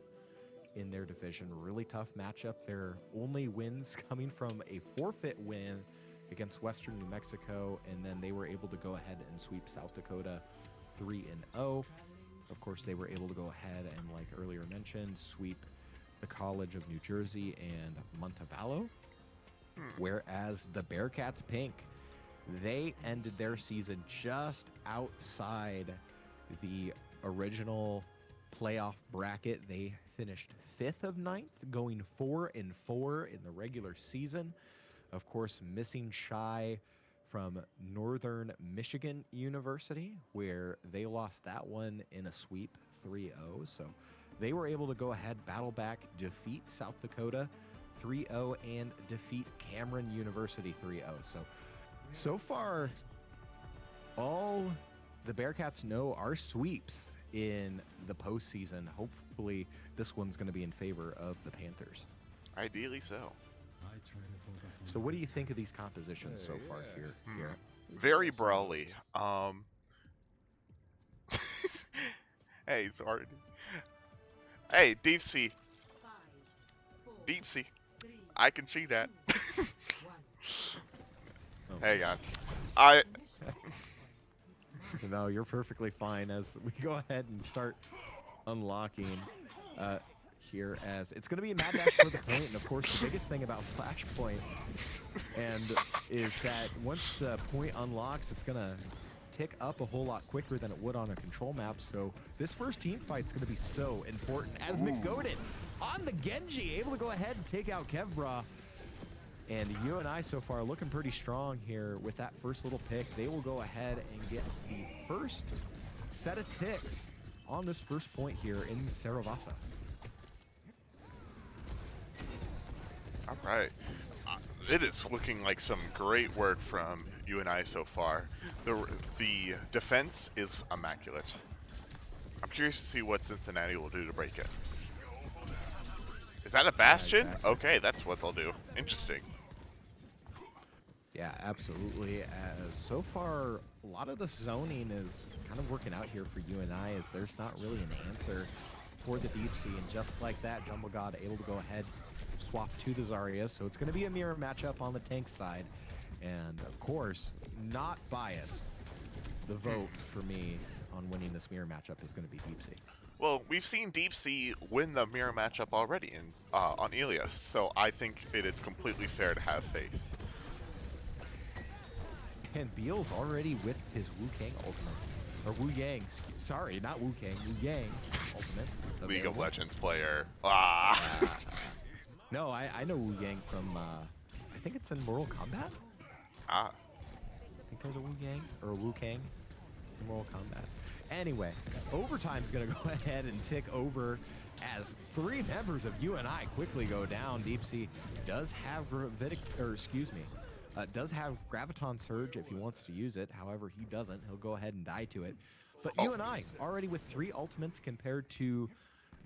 in their division. Really tough matchup. Their only wins coming from a forfeit win against Western New Mexico, and then they were able to go ahead and sweep South Dakota 3-0. Of course, they were able to go ahead and, like earlier mentioned, sweep the College of New Jersey and Montevallo. Hmm. Whereas the Bearcats Pink, they ended their season just outside the original playoff bracket. They finished 5th of 9th, going 4-4 in the regular season. Of course, missing Shy from Northern Michigan University, where they lost that one in a sweep 3-0. So they were able to go ahead, battle back, defeat South Dakota 3-0, and defeat Cameron University 3-0. So far, all the Bearcats know are sweeps in the postseason. Hopefully, this one's going to be in favor of the Panthers. Ideally so. So, what do you think of these compositions so far here? Very brawly. Hey, sorry. Hey, Deep Sea. Deep Sea. I can see that. Oh. Hang on. I No, you're perfectly fine as we go ahead and start unlocking here, as it's going to be a mad dash for the point. And of course, the biggest thing about Flashpoint and is that once the point unlocks, it's going to tick up a whole lot quicker than it would on a control map. So this first team fight is going to be so important, as McGoden on the Genji, able to go ahead and take out Kevbra. And UNI so far looking pretty strong here with that first little pick. They will go ahead and get the first set of ticks on this first point here in Saravasa. All right. It is looking like some great work from UNI so far. The defense is immaculate. I'm curious to see what Cincinnati will do to break it. Is that a bastion? Exactly. Okay, that's what they'll do. Interesting. Yeah, absolutely. As so far, a lot of the zoning is kind of working out here for UNI, as there's not really an answer for the Deep Sea. And just like that, Jumbo God able to go ahead, swap to the Zarya. So it's going to be a mirror matchup on the tank side. And of course, not biased, the vote for me on winning this mirror matchup is going to be Deep Sea. Well, we've seen Deep Sea win the mirror matchup already on Ilias, so I think it is completely fair to have faith. And Beal's already with his Wu Kang ultimate. Or Wu Yang. Sorry, not Wu Kang. Wu Yang ultimate. League of available. Legends player. Ah. No, I know Wu Yang from, I think it's in Mortal Kombat? Ah. I think there's a Wu Yang or a Wu Kang in Mortal Kombat. Anyway, overtime's going to go ahead and tick over as 3 members of UNI quickly go down. Deep Sea does have does have Graviton Surge if he wants to use it. However, he doesn't. He'll go ahead and die to it. But UNI already with 3 ultimates compared to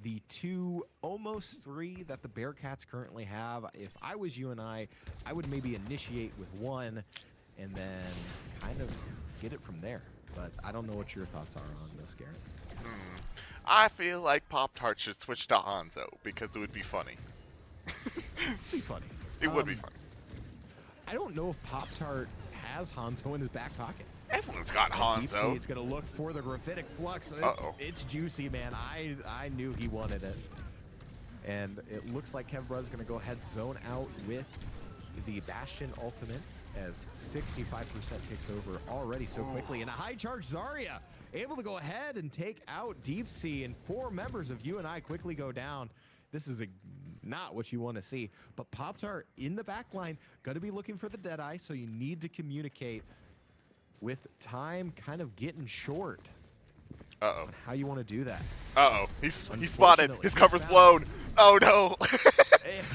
the 2, almost 3 that the Bearcats currently have. If I was UNI, I would maybe initiate with 1 and then kind of get it from there. But I don't know what your thoughts are on this, Garrett. I feel like Pop-Tart should switch to Hanzo because it would be funny. Be funny. It would be fun. I don't know if Pop-Tart has Hanzo in his back pocket. Everyone's got Hanzo. He's going to look for the graphitic flux. It's juicy, man. I knew he wanted it. And it looks like Kevbra's going to go ahead zone out with the Bastion ultimate as 65% takes over already so quickly. And a high charge Zarya able to go ahead and take out Deep Sea, and 4 members of UNI quickly go down. This is not what you want to see. But Pop-Tart in the back line, going to be looking for the Deadeye, so you need to communicate with time kind of getting short. Uh-oh. How you want to do that. Uh-oh. He's spotted. His cover's blown. Oh, no.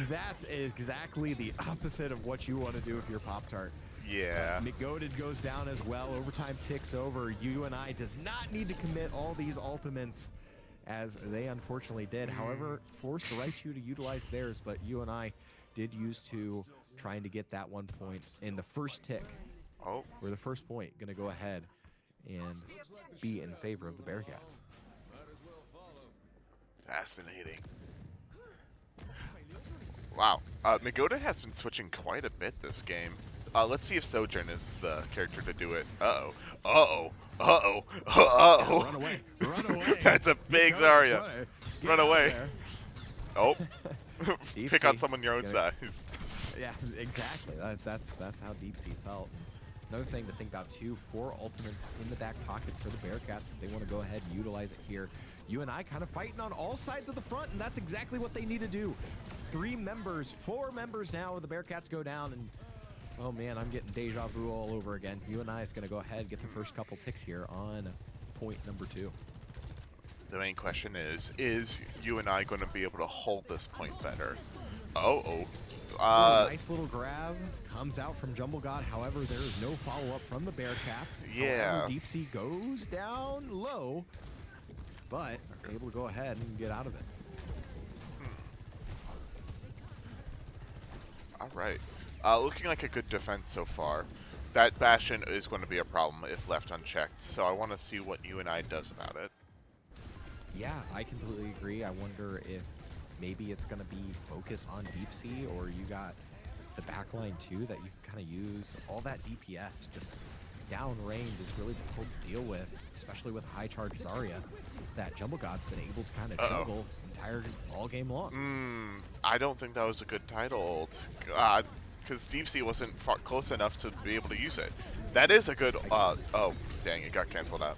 That's exactly the opposite of what you want to do if you're Pop-Tart. Yeah. McGoated goes down as well. Overtime ticks over. UNI does not need to commit all these ultimates as they unfortunately did. However, forced Raichu to utilize theirs, but UNI did use to trying to get that 1 point in the first tick. Oh. Where the first point going to go ahead and be in favor of the Bearcats. Fascinating. Wow. McGoated has been switching quite a bit this game. Let's see if Sojourn is the character to do it. Uh-oh. Uh-oh. Uh-oh. Uh-oh. Run away. Run away. That's a big Zarya. Run away. Oh. Pick on someone your own size. Yeah, exactly. That's how Deep Sea felt. Another thing to think about too, 4 ultimates in the back pocket for the Bearcats if they want to go ahead and utilize it here. UNI kind of fighting on all sides of the front, and that's exactly what they need to do. 4 members now of the Bearcats go down, and oh man, I'm getting deja vu all over again. UNI is going to go ahead and get the first couple ticks here on point number 2. The main question is UNI going to be able to hold this point better? Uh-oh. Nice little grab comes out from Jumble God. However, there is no follow-up from the Bearcats. Yeah. However, Deep Sea goes down low, but able to go ahead and get out of it. All right. Looking like a good defense so far. That Bastion is going to be a problem if left unchecked, so I want to see what UNI does about it. Yeah, I completely agree. I wonder if maybe it's going to be focus on Deep Sea, or you got the backline too that you can kind of use. All that DPS just down range is really difficult to deal with, especially with high charge Zarya that Jumble God's been able to kind of juggle all game long. I don't think that was a good title, because Deep Sea wasn't close enough to be able to use it. That is a good. Oh, dang! It got canceled out.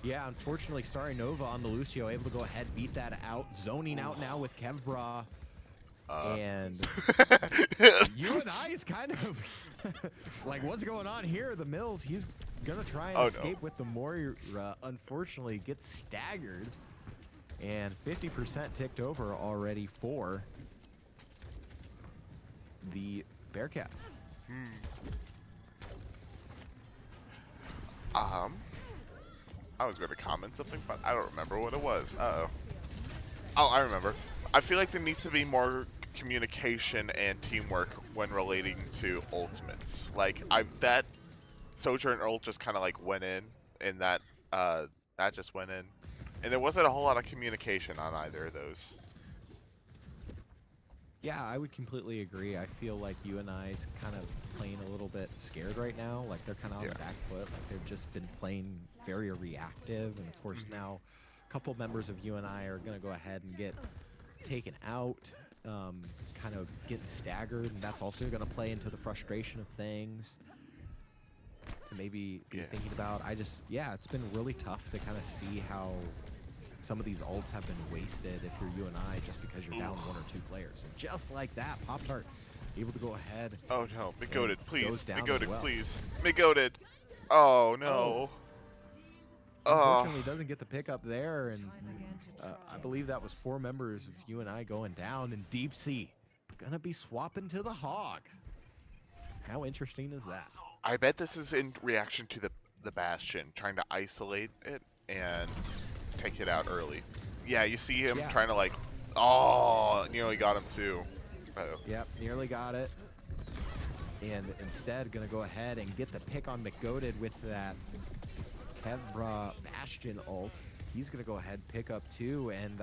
Yeah, unfortunately, Starry Nova on the Lucio able to go ahead, beat that out, zoning out now with Kevbra. And UNI is kind of like, what's going on here? The Mills, he's gonna try and escape with the Moira. Unfortunately, gets staggered, and 50% ticked over already for the Bearcats. I was going to comment something, but I don't remember what it was. Uh-oh. Oh, I remember. I feel like there needs to be more communication and teamwork when relating to ultimates. Like, that Sojourn ult just kind of like went in, and that just went in. And there wasn't a whole lot of communication on either of those. Yeah, I would completely agree. I feel like UNI's kind of playing a little bit scared right now. Like, they're kind of on the back foot. Like, they've just been playing very reactive. And, of course, now a couple members of UNI are going to go ahead and get taken out, kind of getting staggered. And that's also going to play into the frustration of things. To maybe be thinking about. It's been really tough to kind of see how some of these ults have been wasted if you're UNI just because you're down 1 or 2 players. And just like that, Pop-Tart able to go ahead. Oh no, McGoated, please. McGoated, well. please. McGoated. Oh no. Unfortunately, doesn't get the pickup there, and I believe that was 4 members of UNI going down, and Deep Sea gonna be swapping to the Hog. How interesting is that? I bet this is in reaction to the Bastion, trying to isolate it and take it out early. Yeah, you see him trying to like, nearly got him too. Uh-oh. Yep, nearly got it. And instead gonna go ahead and get the pick on McGoated with that Kevbra Bastion ult. he's gonna go ahead pick up two. And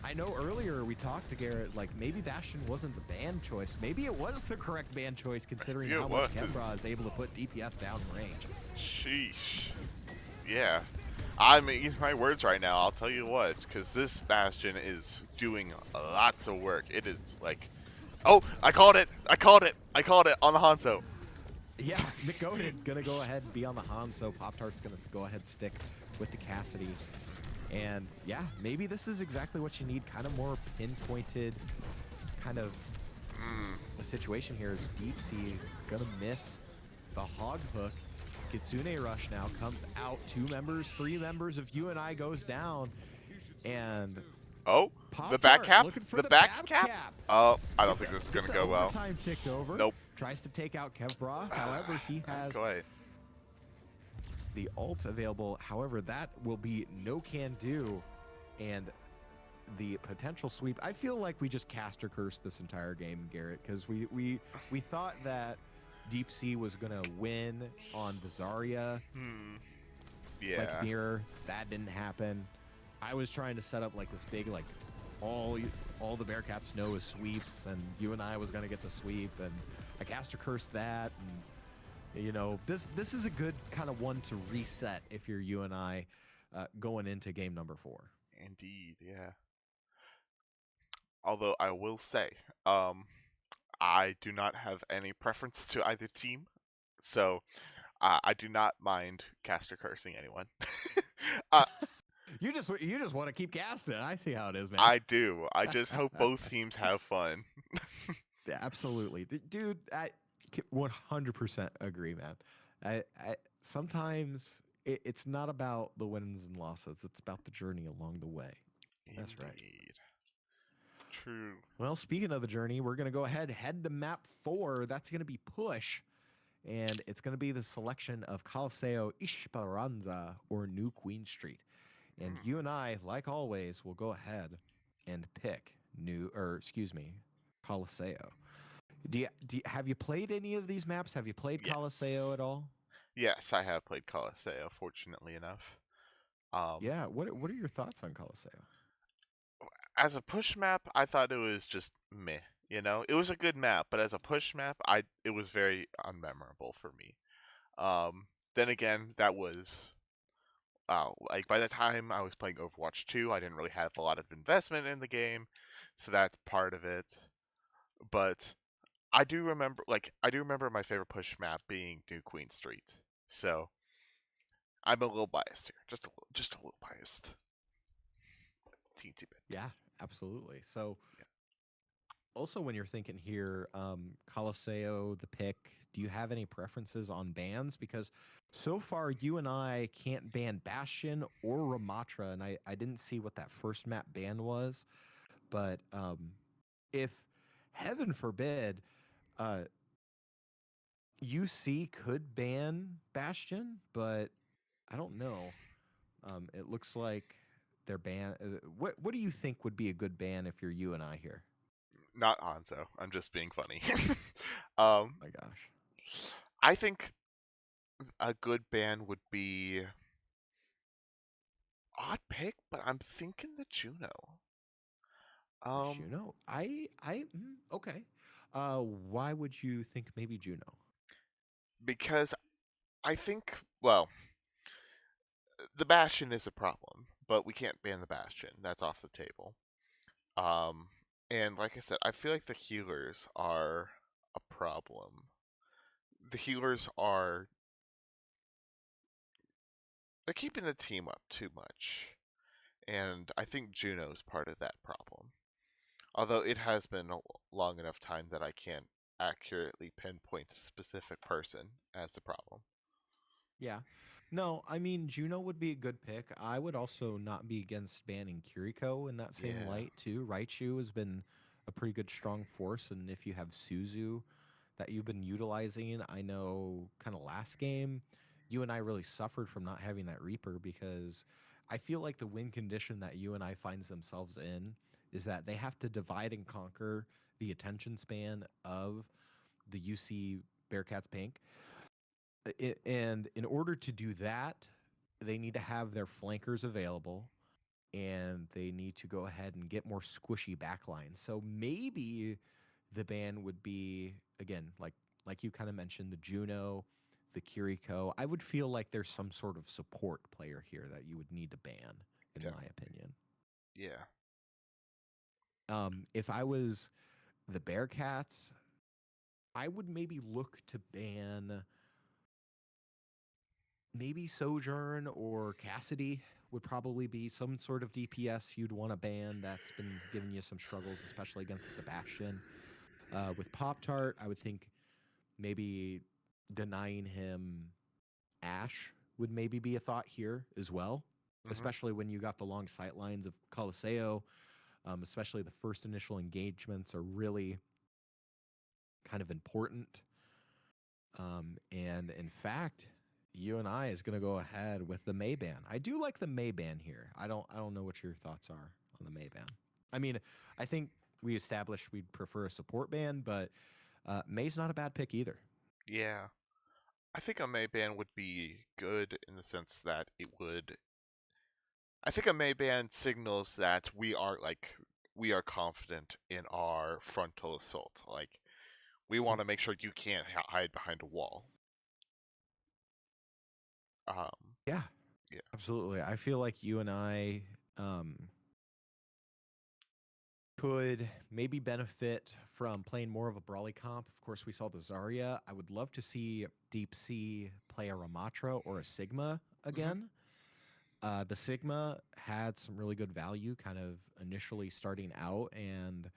I know earlier we talked to Garrett, like maybe Bastion wasn't the ban choice. Maybe it was the correct ban choice considering Maybe how it much was. Kevra is able to put DPS down range. Sheesh. Yeah. I'm eating my words right now, I'll tell you what, because this Bastion is doing lots of work. It is like, oh, I called it! I called it! I called it on the Hanzo. Yeah, Nikodin gonna go ahead and be on the Han, so Pop-Tart's gonna go ahead and stick with the Cassidy. And yeah, maybe this is exactly what you need, kind of more pinpointed, kind of the situation here is Deep Sea gonna miss the hog hook. Kitsune Rush now comes out. 3 members of UNI goes down. And Oh, the back Pop-Tart cap? looking for The the back bab cap? cap. Oh, I don't think this is Get gonna the go well. overtime ticked over. Nope. Tries to take out Kevbra. However, he has Go ahead. the ult available. However, that will be no can do. And the potential sweep. I feel like we just caster cursed this entire game, Garrett, because we thought that Deep Sea was gonna win on the Zarya. Yeah. Like mirror. That didn't happen. I was trying to set up like this big like all the Bearcats know is sweeps, and UNI was gonna get the sweep, and I caster cursed that, and you know this is a good kind of one to reset if you're UNI going into game number 4. Indeed, yeah. Although I will say, I do not have any preference to either team, so I do not mind caster cursing anyone. uh, You just want to keep casting. I see how it is, man. I do. I just hope both teams have fun. Yeah, absolutely, dude. I 100% agree, man. I sometimes it's not about the wins and losses. It's about the journey along the way. That's right. Indeed. True. Well, speaking of the journey, we're going to go ahead, head to map 4. That's going to be push. And it's going to be the selection of Coliseo Esperanza or New Queen Street. And you and I, like always, will go ahead and pick Coliseo. Have you played any of these maps? Have you played Coliseo Yes. at all? Yes, I have played Coliseo, fortunately enough. Yeah. What are your thoughts on Coliseo? As a push map, I thought it was just meh. You know, it was a good map, but as a push map, it was very unmemorable for me. Then again, that was like by the time I was playing Overwatch 2, I didn't really have a lot of investment in the game, so that's part of it. But I do remember my favorite push map being New Queen Street. So I'm a little biased here, just a little biased, teensy bit. Yeah, absolutely. So Yeah. also, when you're thinking here, Coliseo, the pick, do you have any preferences on bans? Because so far, you and I can't ban Bastion or Ramatra, and I didn't see what that first map ban was. But if, heaven forbid, uh, UC could ban Bastion, but I don't know. It looks like they're ban. What do you think would be a good ban if you're you and I here? Not Hanzo. I'm just being funny. My gosh. I think a good ban would be odd pick, but I'm thinking the Juno. Um, Juno? Okay. Why would you think maybe Juno? because I think, well, the Bastion is a problem, but we can't ban the Bastion. That's off the table. Um, and like I said, I feel like the healers are a problem. The healers are they're keeping the team up too much, and I think Juno's part of that problem. Although it has been a long enough time that I can't accurately pinpoint a specific person as the problem. Yeah. No, I mean Juno would be a good pick. I would also not be against banning Kiriko in that same Yeah. light too. Raichu has been a pretty good strong force, and if you have Suzu that you've been utilizing, I know kind of last game, you and I really suffered from not having that Reaper because I feel like the win condition that you and I finds themselves in is that they have to divide and conquer the attention span of the UC Bearcats Pink. And in order to do that, they need to have their flankers available. and they need to go ahead and get more squishy backlines. So maybe the ban would be, again, like you kind of mentioned, the Juno, the Kiriko. I would feel like there's some sort of support player here that you would need to ban, in my opinion. Yeah. If I was the Bearcats, I would maybe look to ban maybe Sojourn or Cassidy would probably be some sort of DPS you'd want to ban that's been giving you some struggles, especially against the Bastion. With Pop Tart, I would think maybe denying him Ash would maybe be a thought here as well, Hmm. especially when you got the long sight lines of Coliseo. Especially the first initial engagements are really kind of important. And in fact, UNI is going to go ahead with the May ban. I do like the May ban here. I don't know what your thoughts are on the May ban. I mean, I think we established we'd prefer a support ban, but May's not a bad pick either. Yeah. I think a May ban would be good in the sense that it would. I think a May ban signals that we are confident in our frontal assault. Like we want to make sure you can't hide behind a wall. Um, Yeah, yeah. absolutely. I feel like UNI um, could maybe benefit from playing more of a brawly comp. Of course, we saw the Zarya. I would love to see Deep Sea play a Ramatra or a Sigma Hmm. again. The Sigma had some really good value kind of initially starting out. And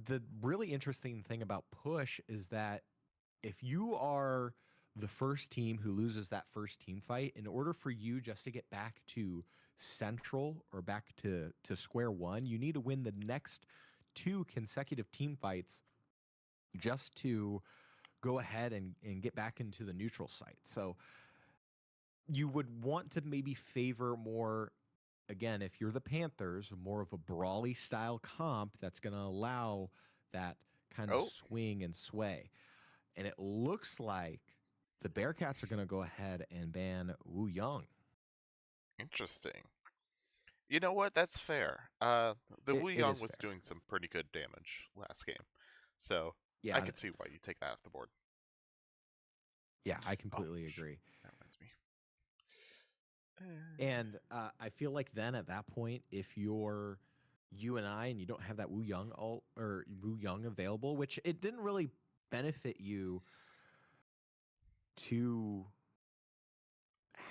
the really interesting thing about Push is that if you are the first team who loses that first team fight, in order for you just to get back to central or back to square one, you need to win the next two consecutive team fights just to go ahead and get back into the neutral site. So you would want to maybe favor more, again, if you're the Panthers, more of a brawly style comp that's going to allow that kind of Oh, swing and sway. And it looks like the Bearcats are going to go ahead and ban Wu Young. interesting. You know what? That's fair. The Wu It Yang is was fair. doing some pretty good damage last game, so I Yeah, could see why you take that off the board. yeah, I Oh, completely agree. that reminds me. And I feel like then at that point, if you're UNI and you don't have that Wu Young ult or Wu Young available, which it didn't really benefit you to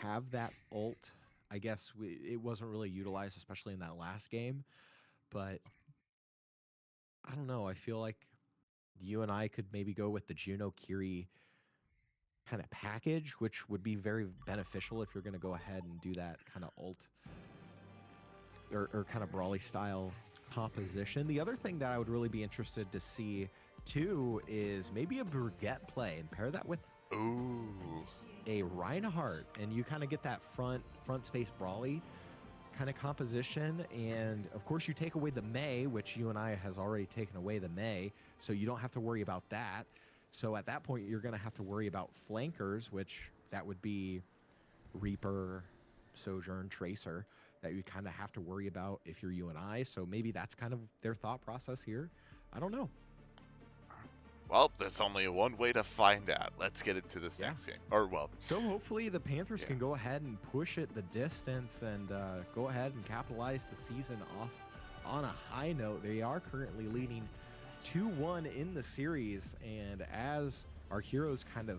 have that ult. I guess it wasn't really utilized, especially in that last game. But I don't know. I feel like you and I could maybe go with the Juno Kiri kind of package, which would be very beneficial if you're going to go ahead and do that kind of ult or kind of brawly style composition. The other thing that I would really be interested to see too is maybe a Brigette play and pair that with Ooh, a Reinhardt, and you kind of get that front space brawly kind of composition. And of course, you take away the May, which UNI has already taken away the May, so you don't have to worry about that. So at that point, you're going to have to worry about flankers, which that would be Reaper, Sojourn, Tracer, that you kind of have to worry about if you're UNI. So maybe that's kind of their thought process here. I don't know. well, there's only one way to find out. Let's get into this Yeah. next game. Or, well, So hopefully the Panthers yeah. can go ahead and push it the distance and go ahead and capitalize the season off on a high note. They are currently leading 2-1 in the series, and as our heroes kind of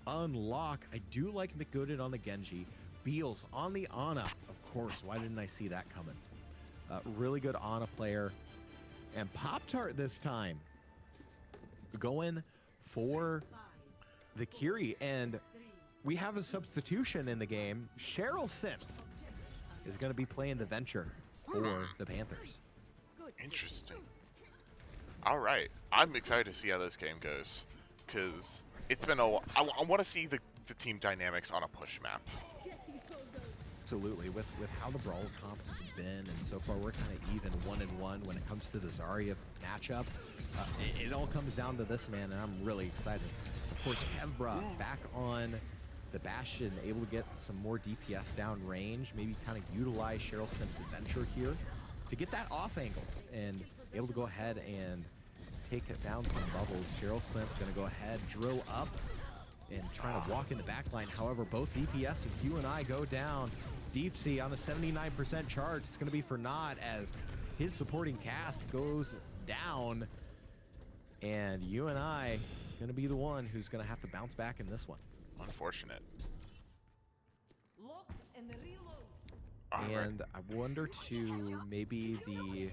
unlock, I do like McGooden on the Genji, Beals on the Ana, of course. Why didn't I see that coming? Really good Ana player, and Pop Tart this time going for the Kiri, and we have a substitution in the game. Cheryl Simp is going to be playing the Venture for the Panthers. Interesting. All right, I'm excited to see how this game goes, because it's been a. I want to see the team dynamics on a push map. Absolutely, with how the Brawl comps have been, and so far we're kind of even 1-1 when it comes to the Zarya matchup. It all comes down to this, man, and I'm really excited. Of course, Kevbra back on the Bastion able to get some more DPS down range, maybe kind of utilize Cheryl Simp's adventure here to get that off angle and able to go ahead and take it down some bubbles. Cheryl Simp gonna go ahead, drill up, and trying to walk in the back line. However, both DPS and UNI go down. Deep Sea on a 79% charge. It's gonna be for Nod as his supporting cast goes down. And UNI gonna be the one who's gonna have to bounce back in this one. Unfortunate. Lock and reload. And I wonder too, maybe the,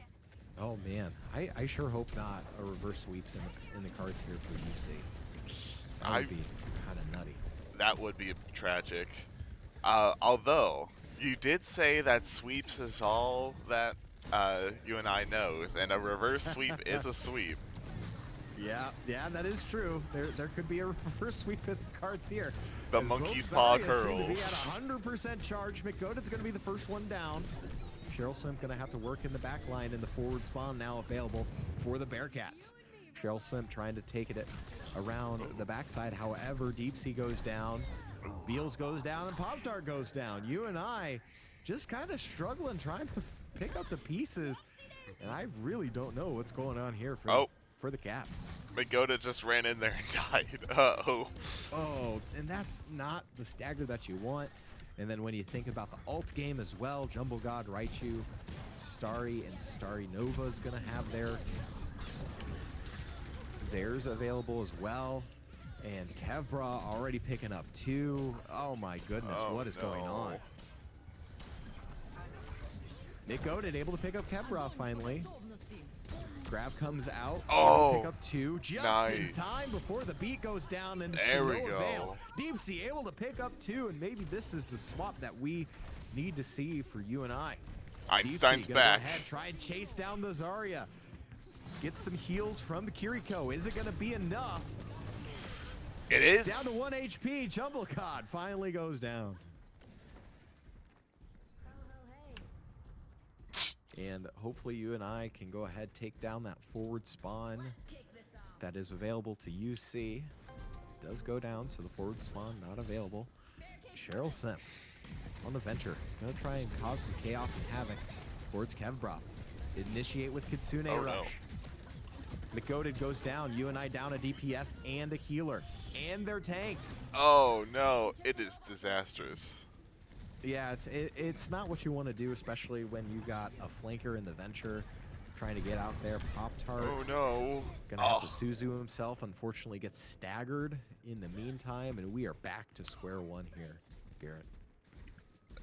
oh man, I sure hope not a reverse sweeps in the cards here for UC. That would be kind of nutty. That would be tragic. Although you did say that sweeps is all that UNI knows, and a reverse sweep is a sweep. Yeah, that is true. There could be a reverse sweep in the cards here. The monkey's paw curls. Seem to be at 100% charge. McGoden's going to be the first one down. Cheryl Simp going to have to work in the back line, and the forward spawn now available for the Bearcats. Cheryl Simp trying to take it around the backside. However, Deep Sea goes down. Beals goes down, and Pop-Tart goes down. UNI just kind of struggling, trying to pick up the pieces. And I really don't know what's going on here for the Cats. Magoda just ran in there and died. Uh-oh. Oh, and that's not the stagger that you want. And then when you think about the alt game as well, Jumble God, Raichu, Starry, and Starry Nova is going to have theirs available as well. And Kevbra already picking up 2. Oh my goodness, what is going on? Nick Godin able to pick up Kevbra finally. Grab comes out. Pick up 2 just in time before the beat goes down, and there we no go. avail. Deep Sea able to pick up 2, and maybe this is the swap that we need to see for UNI. Einstein's back. Go ahead, try and chase down the Zarya. Get some heals from the Kiriko. Is it going to be enough? It is. Down to 1 HP. Jumble God finally goes down. And hopefully UNI can go ahead, take down that forward spawn that is available to UC. It does go down, so the forward spawn not available. Cheryl Simp on the venture. Gonna try and cause some chaos and havoc towards Kevbra. Initiate with Kitsune Rush. No. McGoden goes down. UNI down a DPS and a healer. And their tank. Oh no, it is disastrous. Yeah, it's not what you want to do, especially when you got a flanker in the venture trying to get out there. Pop-Tart. Oh no. Gonna have to Suzu himself. Unfortunately gets staggered in the meantime, and we are back to square one here, Garrett.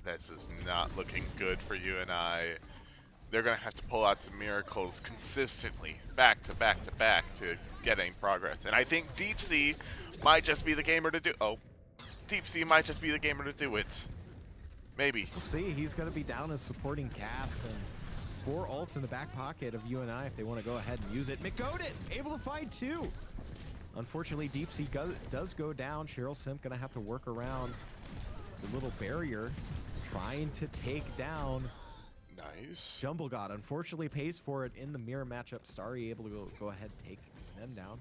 This is not looking good for UNI. They're gonna have to pull out some miracles consistently, back to back to back, to get any progress. And I think Deep Sea might just be the gamer to do. Oh, Deep Sea might just be the gamer to do it. Maybe. We'll see. He's going to be down as supporting cast, and 4 ults in the back pocket of UNI if they want to go ahead and use it. McGoden able to find 2. Unfortunately, Deep Sea does go down. Cheryl Simp going to have to work around the little barrier, trying to take down Nice. Jumble God. Unfortunately pays for it in the mirror matchup. Starry able to go ahead and take them down.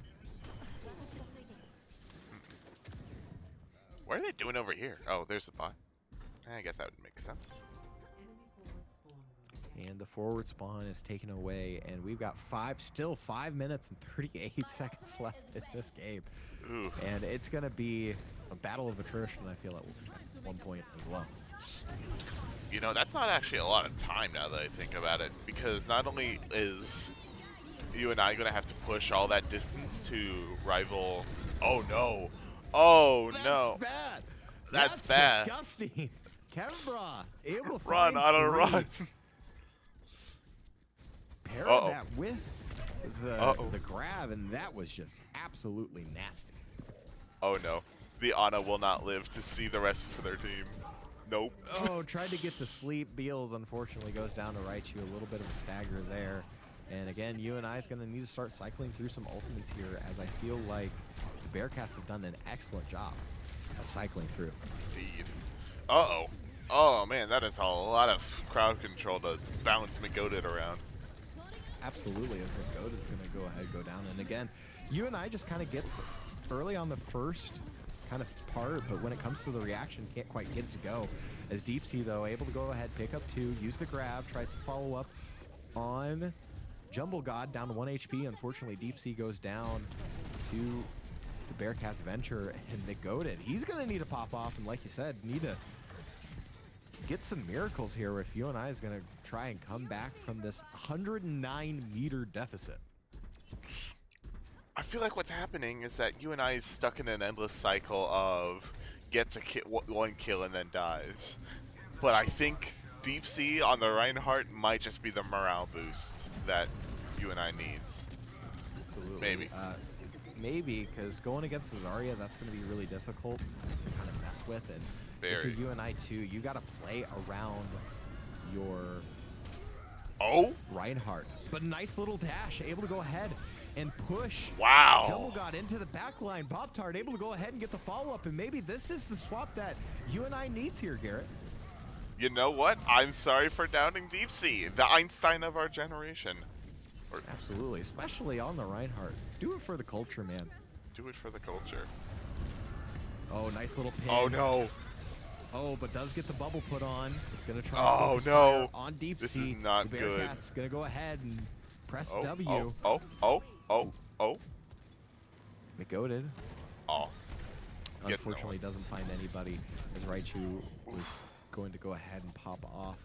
What are they doing over here? Oh, there's the bot. I guess that would make sense. And the forward spawn is taken away, and we've got 5 minutes and 38 seconds left in this game. Ooh. And it's going to be a battle of attrition, I feel, at one point as well. You know, that's not actually a lot of time now that I think about it, because not only is UNI going to have to push all that distance to rival... Oh no. Oh no. That's bad. That's bad. Disgusting. Kevbra able to Run, find auto 3. run. Pair that with the grab, and that was just absolutely nasty. Oh no. The Ana will not live to see the rest of their team. Nope. Oh, tried to get the sleep. Beals unfortunately goes down to Raichu. A little bit of a stagger there. And again, UNI is going to need to start cycling through some ultimates here, as I feel like the Bearcats have done an excellent job of cycling through. Indeed. Uh-oh. Oh man, that is a lot of crowd control to balance McGoden around. Absolutely, as McGoden's going to go ahead, go down. And again, UNI just kind of gets early on the first kind of part, but when it comes to the reaction, can't quite get it to go. As Deep Sea, though, able to go ahead, pick up 2, use the grab, tries to follow up on Jumble God, down to 1 HP. Unfortunately, Deep Sea goes down to the Bearcats Venture, and McGoated, he's going to need to pop off, and like you said, need to get some miracles here if UNI is going to try and come back from this 109-meter deficit. I feel like what's happening is that UNI is stuck in an endless cycle of gets a one kill and then dies. But I think Deep Sea on the Reinhardt might just be the morale boost that UNI needs. Absolutely. Maybe. Maybe, because going against Zarya, that's going to be really difficult to kind of mess with. And Very. for UNI too, you got to play around your Reinhardt. But nice little dash, able to go ahead and push. Wow. Double got into the back line. Bob-Tart able to go ahead and get the follow-up, and maybe this is the swap that UNI needs here, Garrett. You know what? I'm sorry for doubting Deep Sea, the Einstein of our generation. Absolutely, especially on the Reinhardt. Do it for the culture, man. Do it for the culture. Oh, nice little pin. Oh no. Oh, but does get the bubble put on. Gonna try Oh to no. on Deep This Sea. is not the good. Bearcats gonna go ahead and press Oh, W. oh. McGoated. Oh. Unfortunately, doesn't find anybody, as Raichu was going to go ahead and pop off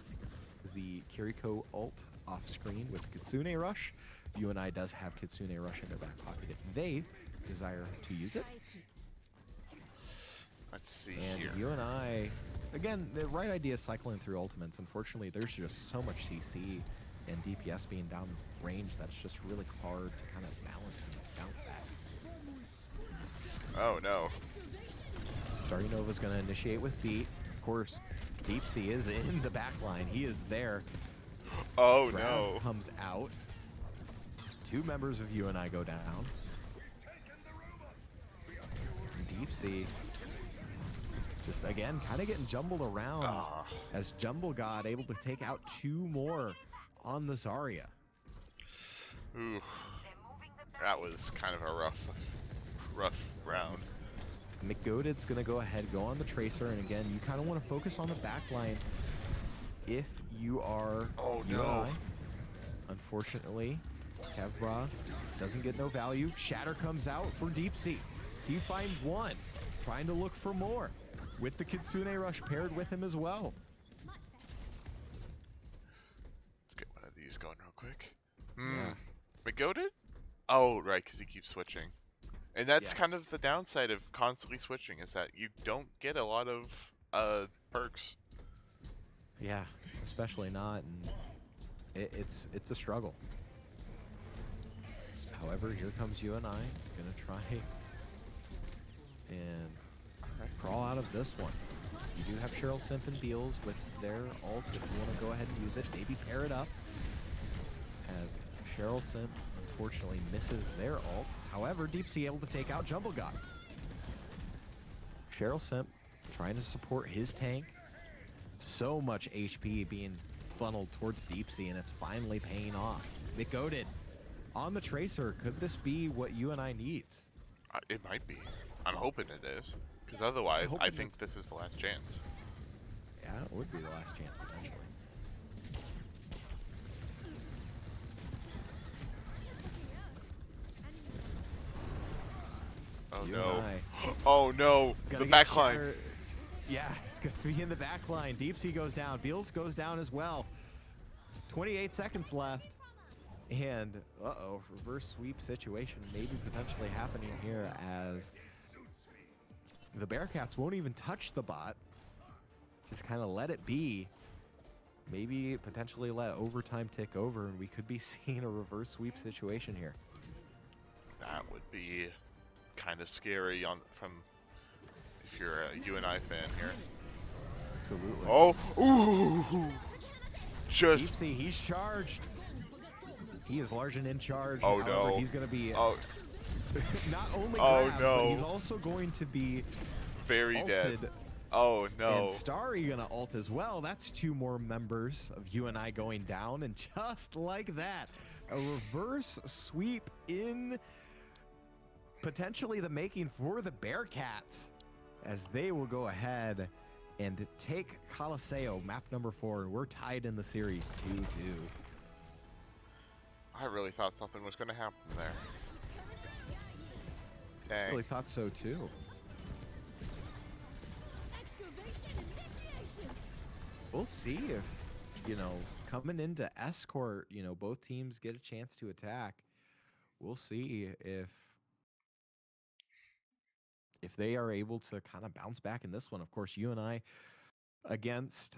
the Kiriko ult off screen with Kitsune Rush. UNI does have Kitsune Rush in their back pocket if they desire to use it. Let's see And here. UNI, again, the right idea is cycling through ultimates. Unfortunately, there's just so much CC and DPS being down range that's just really hard to kind of balance and bounce back. Oh no. Starry Nova's going to initiate with Beat. Of course, Deep Sea is in the back line. He is there. Oh Grav no. comes out. 2 members of UNI go down. Deep Sea just, again, kind of getting jumbled around as Jumble God able to take out 2 more on the Zarya. Ooh. That was kind of a rough round. McGoated's going to go ahead, go on the Tracer, and again, you kind of want to focus on the back line if you are UNI. Unfortunately, Kevbra doesn't get no value. Shatter comes out for Deep Sea. He finds 1, trying to look for more, with the Kitsune Rush paired with him as well. Let's get one of these going real quick. Yeah. McGoated? Oh, right, because he keeps switching. And that's Yes. kind of the downside of constantly switching, is that you don't get a lot of perks. Yeah, especially not, and it's a struggle. However, here comes UNI, gonna try and crawl out of this one. You do have Cheryl Simp and Beals with their ults if you want to go ahead and use it. Maybe pair it up, as Cheryl Simp unfortunately misses their ult. However, Deep Sea able to take out Jumble God. Cheryl Simp trying to support his tank. So much HP being funneled towards Deep Sea, and it's finally paying off. McGoated on the Tracer. Could this be what UNI needs? It might be. I'm hoping it is. Because otherwise, I think this is the last chance. Yeah, it would be the last chance, potentially. Oh UNI. no. Oh no. The back line. Yeah, it's going to be in the back line. Deep Sea goes down. Beals goes down as well. 28 seconds left. And, uh-oh, reverse sweep situation maybe potentially happening here as the Bearcats won't even touch the bot. Just kind of let it be. Maybe potentially let overtime tick over, and we could be seeing a reverse sweep situation here. That would be kind of scary from if you're a UNI fan here. Absolutely. Oh, ooh! Just. Deep Sea, he's charged. He is large and in charge. Oh However, no. he's going to be Oh. not only Oh, grabbed, no. but he's also going to be Very ulted. dead. Oh no. And Starry gonna ult as well. That's 2 more members of UNI going down, and just like that, a reverse sweep in potentially the making for the Bearcats. as they will go ahead and take Coliseo, map number 4, and we're tied in the series 2-2. I really thought something was going to happen there. I Dang. really thought so too. We'll see if, coming into Escort, both teams get a chance to attack. We'll see if they are able to kind of bounce back in this one. Of course, UNI against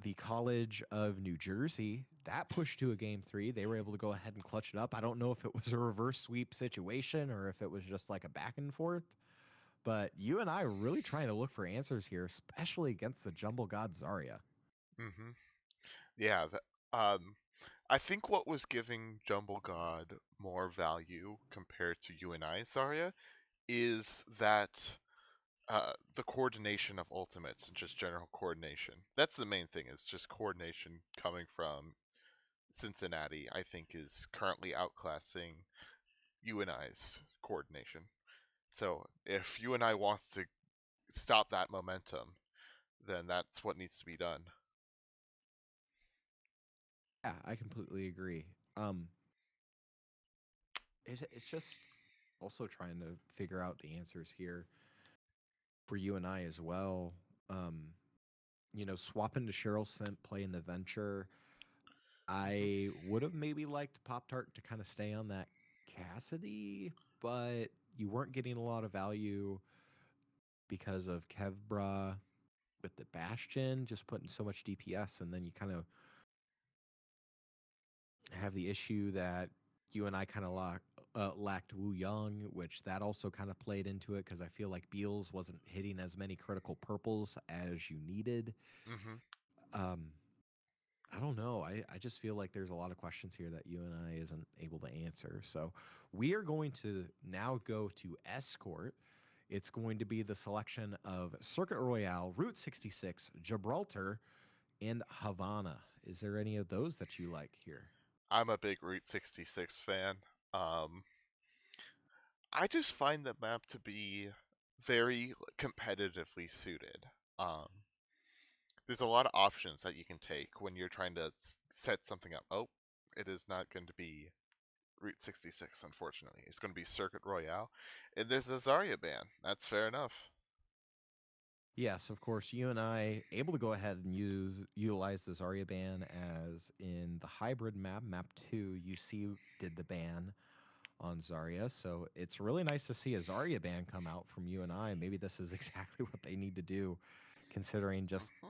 the College of New Jersey, that pushed to a game 3. They were able to go ahead and clutch it up. I don't know if it was a reverse sweep situation or if it was just like a back and forth, but UNI are really trying to look for answers here, especially against the Jumble God Zarya. Mm-hmm. Yeah. I think what was giving Jumble God more value compared to UNI Zarya is that the coordination of ultimates and just general coordination. That's the main thing, is just coordination coming from Cincinnati, I think, is currently outclassing UNI's coordination. So if UNI wants to stop that momentum, then that's what needs to be done. Yeah, I completely agree. Um, it's just also trying to figure out the answers here for UNI as well. Um, swapping to Cheryl Simp, playing the Venture. Hmm. I would have maybe liked Pop Tart to kind of stay on that Cassidy, but you weren't getting a lot of value because of Kevbra with the Bastion just putting so much DPS, and then you kind of have the issue that you and I kind of lacked Wu Young, which that also kind of played into it because I feel like Beals wasn't hitting as many critical purples as you needed. Hmm. Um, I don't know. I just feel like there's a lot of questions here that UNI isn't able to answer. So we are going to now go to Escort. It's going to be the selection of Circuit Royale, Route 66, Gibraltar, and Havana. Is there any of those that you like here? I'm a big Route 66 fan. Um, I just find the map to be very competitively suited. Um, there's a lot of options that you can take when you're trying to set something up. Oh, it is not going to be Route 66, unfortunately. It's going to be Circuit Royale. And there's a Zarya ban. That's fair enough. Yes, of course. You and I able to go ahead and utilize the Zarya ban as in the hybrid map, map 2. UC did the ban on Zarya, so it's really nice to see a Zarya ban come out from you and I. Maybe this is exactly what they need to do, considering just Hmm.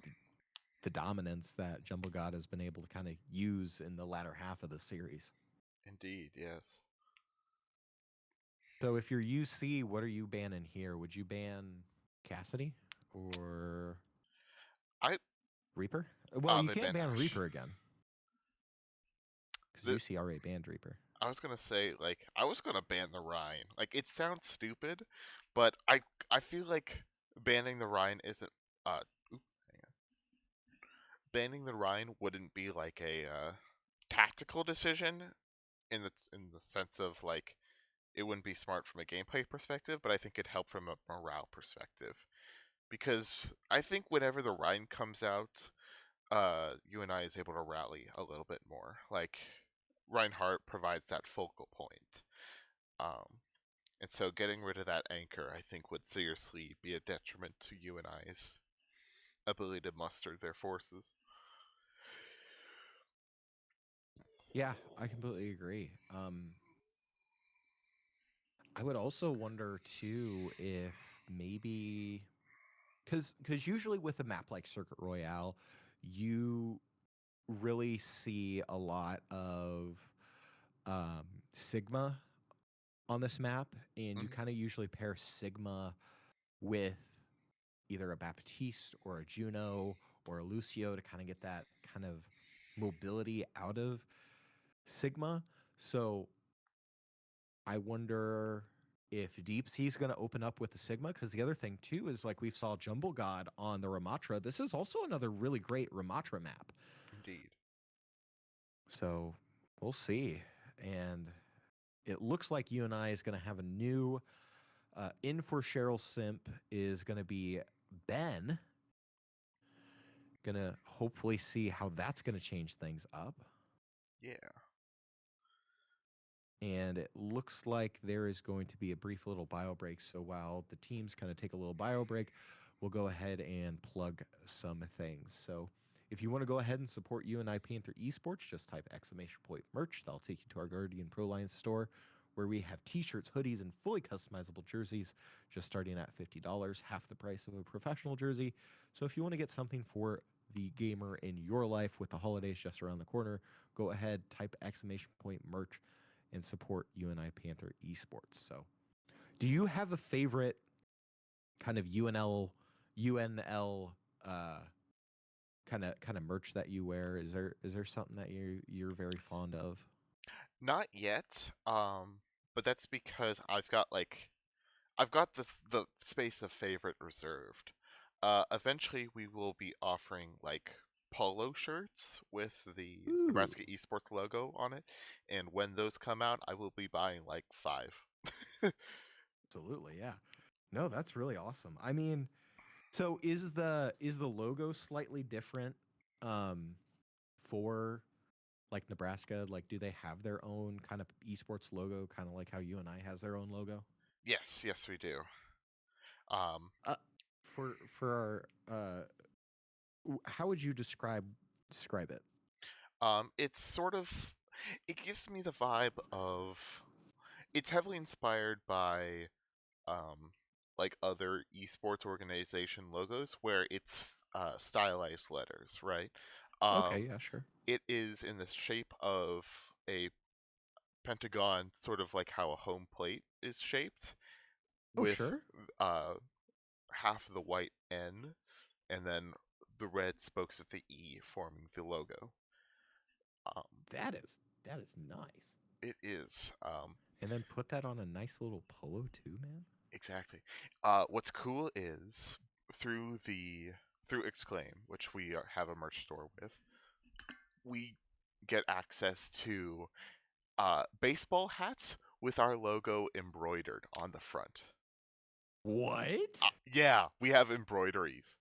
the dominance that Jumble God has been able to kind of use in the latter half of the series. Indeed, yes. So if you're UC, what are you banning here? Would you ban Cassidy or I Reaper? Well, you They can't ban ban Ash. Reaper again because The, UC already banned Reaper. I was gonna say, like, I was gonna ban the Rhine. Like, it sounds stupid, but I feel like banning the Rhine isn't uh oop, hang on. Banning the Rhine wouldn't be like a tactical decision in the sense of like it wouldn't be smart from a gameplay perspective, but I think it'd help from a morale perspective. Because I think whenever the Rhine comes out, UNI is able to rally a little bit more. Like Reinhardt provides that focal point. Um, and so getting rid of that anchor, I think, would seriously be a detriment to UNI's ability to muster their forces. Yeah, I completely agree. I would also wonder too if maybe because usually with a map like Circuit Royale, you really see a lot of um, Sigma on this map, and you Hmm. kind of usually pair Sigma with either a Baptiste or a Juno or a Lucio to kind of get that kind of mobility out of Sigma. So I wonder if Deep Sea is going to open up with the Sigma, because the other thing too is like we saw Jumble God on the Ramatra. This is also another really great Ramatra map. Indeed. So we'll see. And it looks like UNI is going to have a new In for Cheryl Simp is going to be Ben. Gonna hopefully see how that's going to change things up. Yeah. And it looks like there is going to be a brief little bio break. So while the teams kind of take a little bio break, we'll go ahead and plug some things. So if you want to go ahead and support UNI Panther Esports, just type ! merch. That'll take you to our Guardian Pro Line store where we have t-shirts, hoodies, and fully customizable jerseys just starting at $50, half the price of a professional jersey. So if you want to get something for the gamer in your life with the holidays just around the corner, go ahead, type ! merch and support UNI Panther Esports. So, do you have a favorite kind of UNL kind of merch that you wear? Is there something that you're very fond of? Not yet. But that's because I've got the space of favorite reserved. Eventually we will be offering like polo shirts with the Ooh, Nebraska Esports logo on it, and when those come out, I will be buying like 5. absolutely, yeah. No, that's really awesome. I mean, so is the logo slightly different um for like Nebraska? Like, do they have their own kind of esports logo, kind of like how UNI has their own logo? Yes, yes, we do. Um, Uh, for our how would you describe it? it's sort of it gives me the vibe of it's heavily inspired by um, like other esports organization logos where it's stylized letters, right? Okay, Um, yeah, sure. it is in the shape of a pentagon, sort of like how a home plate is shaped, Oh, with sure. uh, half of the white N and then the red spokes of the E forming the logo. Um, That is nice. it is. And then put that on a nice little polo too, man. Exactly. What's cool is through the through Exclaim, which we have a merch store with, we get access to baseball hats with our logo embroidered on the front. What? Yeah, we have embroideries.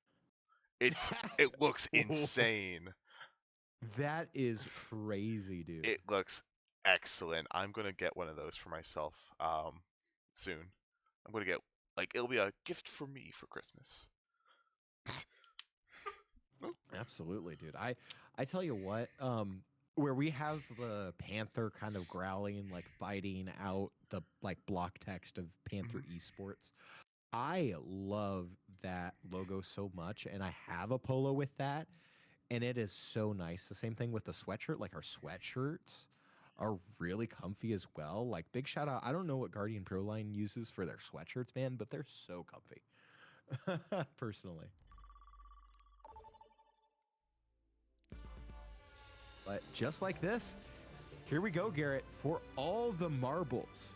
It looks Whoa. insane. That is crazy, dude. It looks excellent. I'm gonna get one of those for myself soon. I'm gonna get like it'll be a gift for me for Christmas. Oh, Absolutely, dude. I tell you what, where we have the panther kind of growling, like biting out the like block text of Panther mhm. Esports. I love that logo so much, and I have a polo with that, and it is so nice. The same thing with the sweatshirt. Like our sweatshirts are really comfy as well. Like big shout out. I don't know what Guardian Pro Line uses for their sweatshirts, man, but they're so comfy. Personally. But just like this, here we go, Garrett, for all the marbles.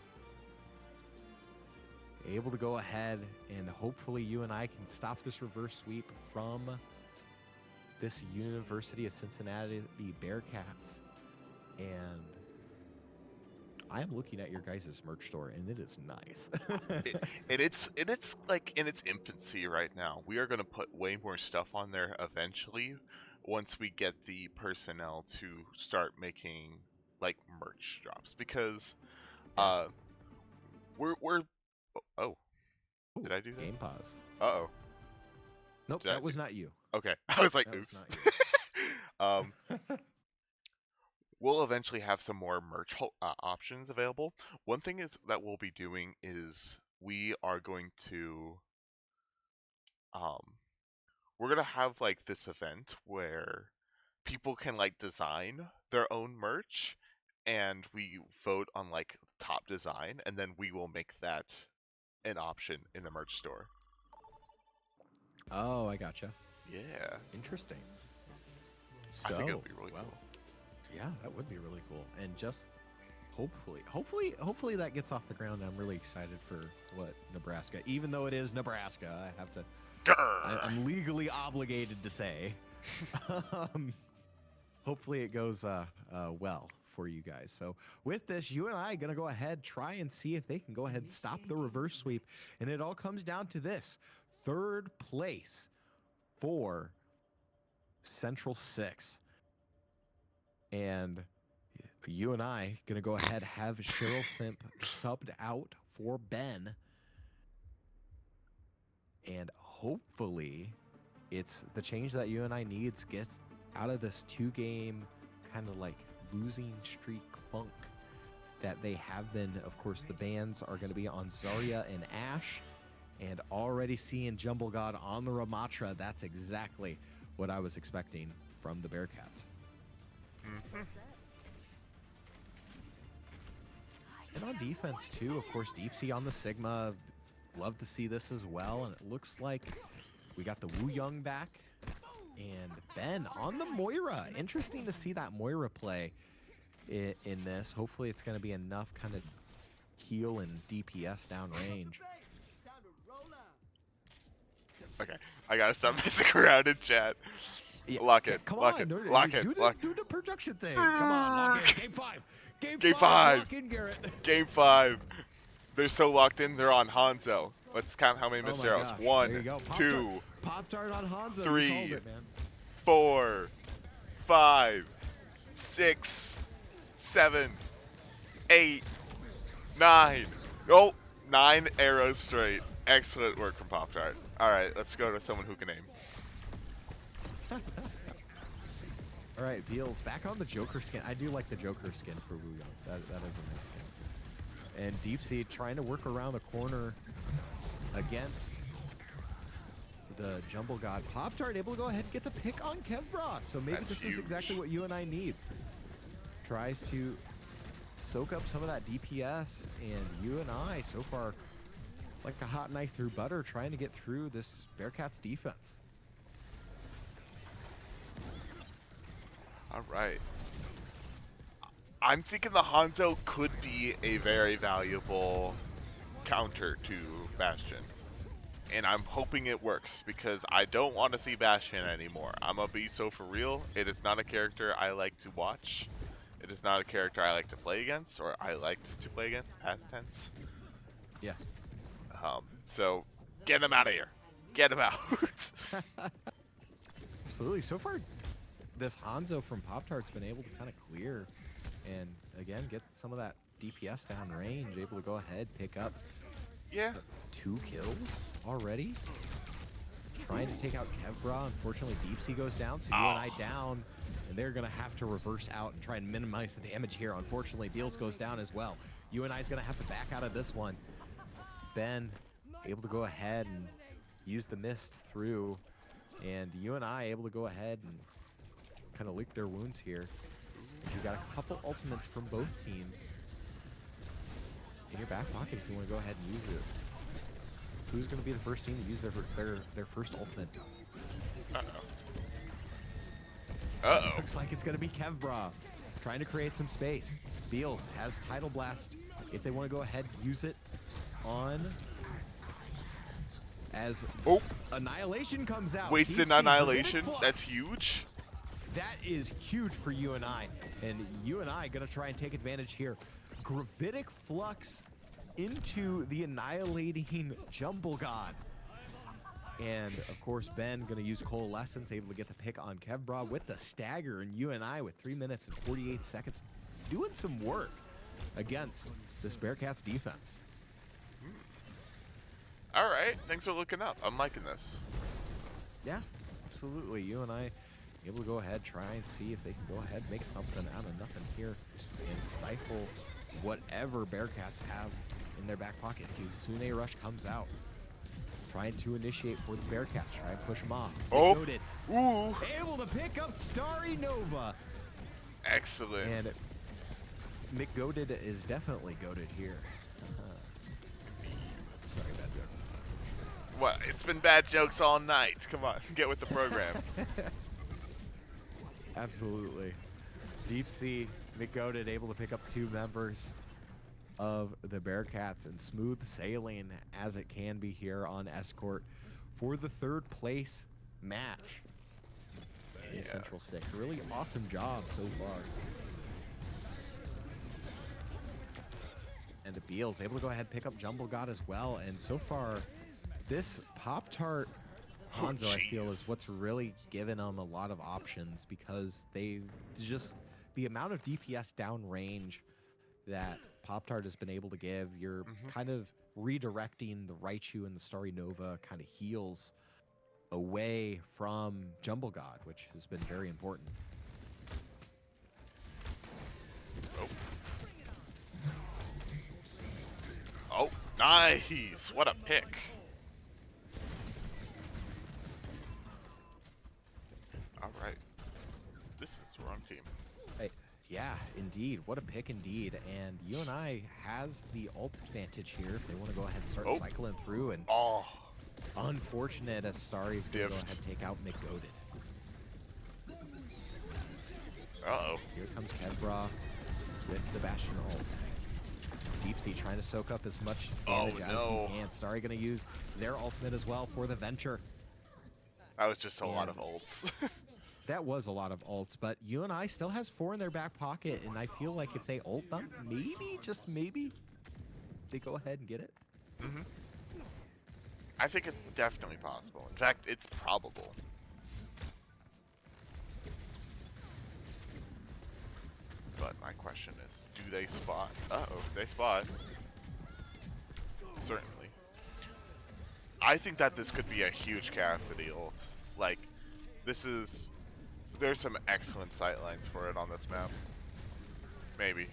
Able to go ahead and hopefully UNI can stop this reverse sweep from this University of Cincinnati Bearcats. And I am looking at your guys' merch store, and it is nice. It, and it's like in its infancy right now. We are gonna put way more stuff on there eventually, once we get the personnel to start making like merch drops because Yeah. uh we're oh, Oh, did I do that? game pause. Uh-oh. Nope, Did I that was not you. Okay. I was like, That was oops. not um, you. we'll eventually have some more merch options available. One thing is that we'll be doing is um, we're gonna have like this event where people can like design their own merch, and we vote on like top design, and then we will make that an option in the merch store. Oh, I gotcha. Yeah, Interesting. I think it'll So, be really well, cool. yeah, that would be really cool. And just hopefully that gets off the ground. I'm really excited for what Nebraska, even though it is Nebraska, I have to, Grr. I'm legally obligated to say, um, hopefully it goes well for you guys. So with this, UNI going to go ahead, try and see if they can go ahead and stop the reverse sweep. And it all comes down to this. Third place for Central 6. And UNI going to go ahead, have Cheryl Simp subbed out for Ben. And hopefully it's the change that UNI needs, gets out of this 2-game kind of like losing streak funk that they have been. Of course, the bans are going to be on Zarya and Ashe, and already seeing Jumble God on the Ramatra. That's exactly what I was expecting from the Bearcats. And on defense too, of course, Deep Sea on the Sigma. Love to see this as well. And it looks like we got the Wu Young back. And Ben on the Moira. Interesting to see that Moira play in this. Hopefully it's going to be enough kind of heal and DPS downrange. Okay, I gotta stop messing around in chat. Yeah, Lock it, come lock on, it, lock it, lock it. Do the production thing. Come on, lock it. Game 5. Game 5. Lock in, Garrett. Game 5. They're so locked in, they're on Hanzo. Let's count how many missed arrows. Gosh. 1, 2, Pop-Tart on Hanzo. 3, 4, 5, 6, 7, 8, 9. Oh, 9 arrows straight. Excellent work from Pop-Tart. All right, let's go to someone who can aim. All right, Beals, back on the Joker skin. I do like the Joker skin for Wu Young. That is a nice skin. And Deep Sea trying to work around the corner against the Jumble God. Pop-Tart able to go ahead and get the pick on Kevbra. So maybe That's this huge. is exactly what UNI needs. Tries to soak up some of that DPS, and UNI so far like a hot knife through butter, trying to get through this Bearcats defense. All right. I'm thinking the Hanzo could be a very valuable counter to Bastion. And I'm hoping it works, because I don't want to see Bastion anymore. I'm gonna be so for real. It is not a character I like to watch. It is not a character I like to play against, or I liked to play against, past tense. Yes. So get him out of here. Get him out. Absolutely. So far, this Hanzo from Pop-Tart's been able to kind of clear and, again, get some of that DPS down range, able to go ahead, pick up 2 kills already. Trying to take out Kevbra. Unfortunately, Deep Sea goes down, so UNI down, and they're going to have to reverse out and try and minimize the damage here. Unfortunately, Beals goes down as well. UNI's going to have to back out of this one. Ben able to go ahead and use the mist through, and UNI able to go ahead and kind of lick their wounds here. You got a couple ultimates from both teams in your back pocket if you want to go ahead and use it. Who's going to be the first team to use their first ultimate? Uh-oh. Looks like it's going to be Kevbra trying to create some space. Beals has Tidal Blast if they want to go ahead and use it on as Annihilation comes out. Wasted Annihilation. That's huge. That is huge for UNI, and UNI gonna try and take advantage here. Gravitic Flux into the annihilating Jumble God. And of course, Ben gonna use Coalescence, able to get the pick on Kevbra with the stagger, and UNI with 3 minutes and 48 seconds doing some work against this Bearcats defense. All right, things are looking up. I'm liking this. Yeah, absolutely. UNI able to go ahead, try and see if they can go ahead, make something out of nothing here and stifle whatever Bearcats have in their back pocket. Kitsune Rush comes out, trying to initiate for the Bearcats, try and push them off. Goated. Ooh. Able to pick up Starry Nova. Excellent. And McGoated is definitely goated here. Sorry, bad joke. What? It's been bad jokes all night. Come on, get with the program. Absolutely. Deep Sea, McGoated able to pick up 2 members of the Bearcats, and smooth sailing as it can be here on Escort for the 3rd place match in Central 6. Really awesome job so far. Beals able to go ahead and pick up Jumble God as well. And so far, this Pop-Tart Hanzo, I feel, is what's really given them a lot of options, because they just, the amount of DPS downrange that Pop-Tart has been able to give, you're kind of redirecting the Raichu and the Starry Nova kind of heals away from Jumble God, which has been very important. Oh, nice! What a pick! Alright. This is the wrong team. Hey, yeah, indeed. What a pick indeed. And UNI has the ult advantage here if they want to go ahead and start cycling through. And unfortunate as Starry's going to go ahead and take out McGoated. Uh-oh. Here comes Kevbra with the Bastion ult. Deep Sea trying to soak up as much damage as he can. Starry going to use their ultimate as well for the Venture. That was just a lot of ults. That was a lot of ults, but UNI still has 4 in their back pocket, and I feel like if they ult them, maybe, just maybe, they go ahead and get it. I think it's definitely possible. In fact, it's probable. But my question is, do they spot? Uh-oh, they spot. Certainly. I think that this could be a huge Cassidy ult. Like, there's some excellent sightlines for it on this map. Maybe.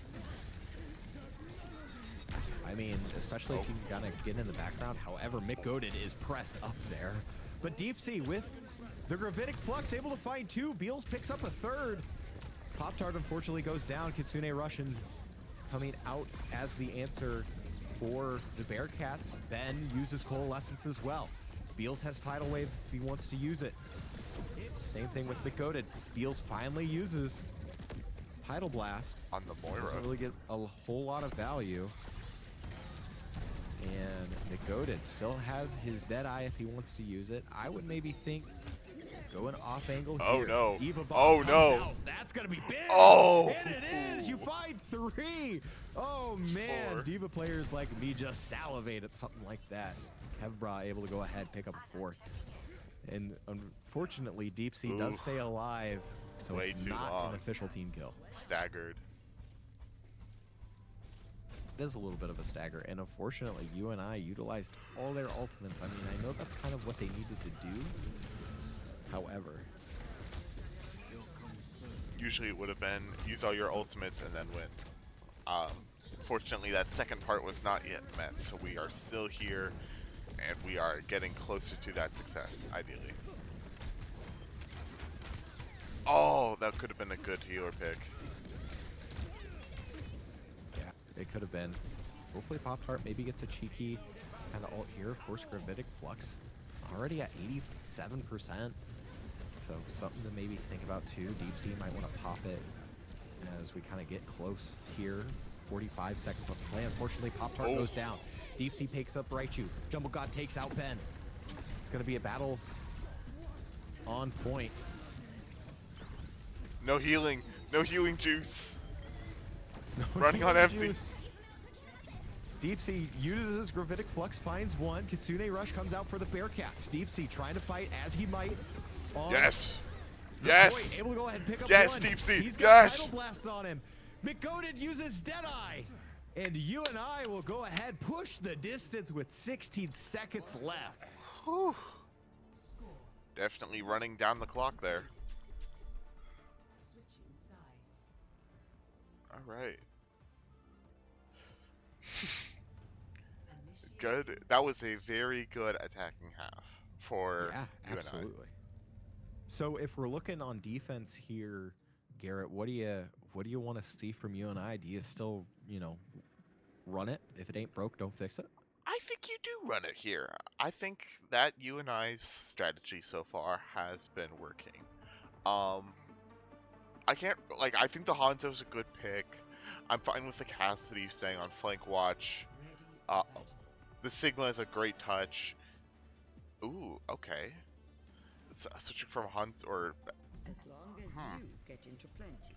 I mean, especially if you gotta get in the background. However, McGoated is pressed up there. But Deep Sea with the Gravitic Flux able to find 2. Beals picks up a 3rd. Pop-Tart unfortunately goes down. Kitsune Russian coming out as the answer for the Bearcats. Ben uses Coalescence as well. Beals has Tidal Wave if he wants to use it. Same thing with McGoated. Beals finally uses Tidal Blast. On the Moira. Doesn't really get a whole lot of value. And McGoated still has his Deadeye if he wants to use it. I would maybe think going off angle here. Oh no. Diva Bomb Oh comes no. out. That's gonna be big. Oh. And it is. You find 3. Oh man. 4. Diva players like me just salivate at something like that. Kevbra able to go ahead pick up a 4th. And unfortunately, Deep Sea does stay alive, so Way it's too not long. an official team kill. Staggered. It is a little bit of a stagger, and unfortunately, UNI utilized all their ultimates. I mean, I know that's kind of what they needed to do. However, Usually it would have been use all your ultimates and then win. Fortunately, that second part was not yet met, so we are still here, and we are getting closer to that success, ideally. Oh, that could have been a good healer pick. yeah, it could have been. Hopefully Pop-Tart maybe gets a cheeky kind of ult here. Of course, Gravitic Flux already at 87%. So something to maybe think about too. Deep Sea might want to pop it as we kind of get close here. 45 seconds left to play. Unfortunately, Pop-Tart goes down. Deep Sea picks up Raichu. Jumble God takes out Ben. It's going to be a battle on point. No healing. No healing juice. No Running on empty. juice. Deep Sea uses his Gravitic Flux, finds 1. Kitsune Rush comes out for the Bearcats. Deep Sea trying to fight as he might. Yes. Point, Yes. able to go ahead and pick up Yes, 1. Deep Sea. He's got Yes. Tidal Blast on him. McGoated uses Deadeye. And UNI will go ahead, push the distance with 16 seconds left. Whew. Definitely running down the clock there. All right. Good. That was a very good attacking half for Yeah, UNI. absolutely. So if we're looking on defense here, Garrett, what do you want to see from UNI? Do you still, run it? If it ain't broke, don't fix it. I think you do run it here. I think that UNI's strategy so far has been working. I think the Hanzo's a good pick. I'm fine with the Cassidy staying on flank watch. The Sigma is a great touch. Ooh, okay. Switching from Hunt or As long as you get into plenty.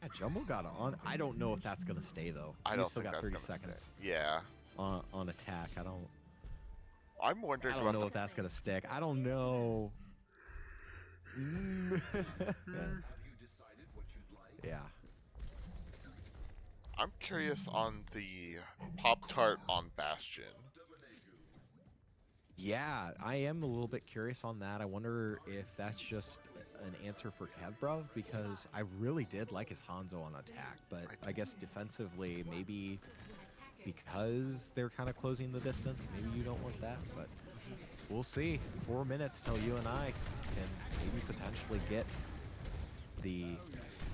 Yeah, Jumbo got on. I don't know if that's gonna stay though. I We don't still think got that's 30 gonna seconds stay. Yeah. on attack. I'm wondering I don't about know if that's gonna stick. I don't know. Yeah. I'm curious on the Pop-Tart on Bastion. Yeah, I am a little bit curious on that. I wonder if that's just an answer for Kevbrov, because I really did like his Hanzo on attack, but I guess defensively, maybe because they're kind of closing the distance, maybe you don't want that, but we'll see. 4 minutes till UNI can maybe potentially get the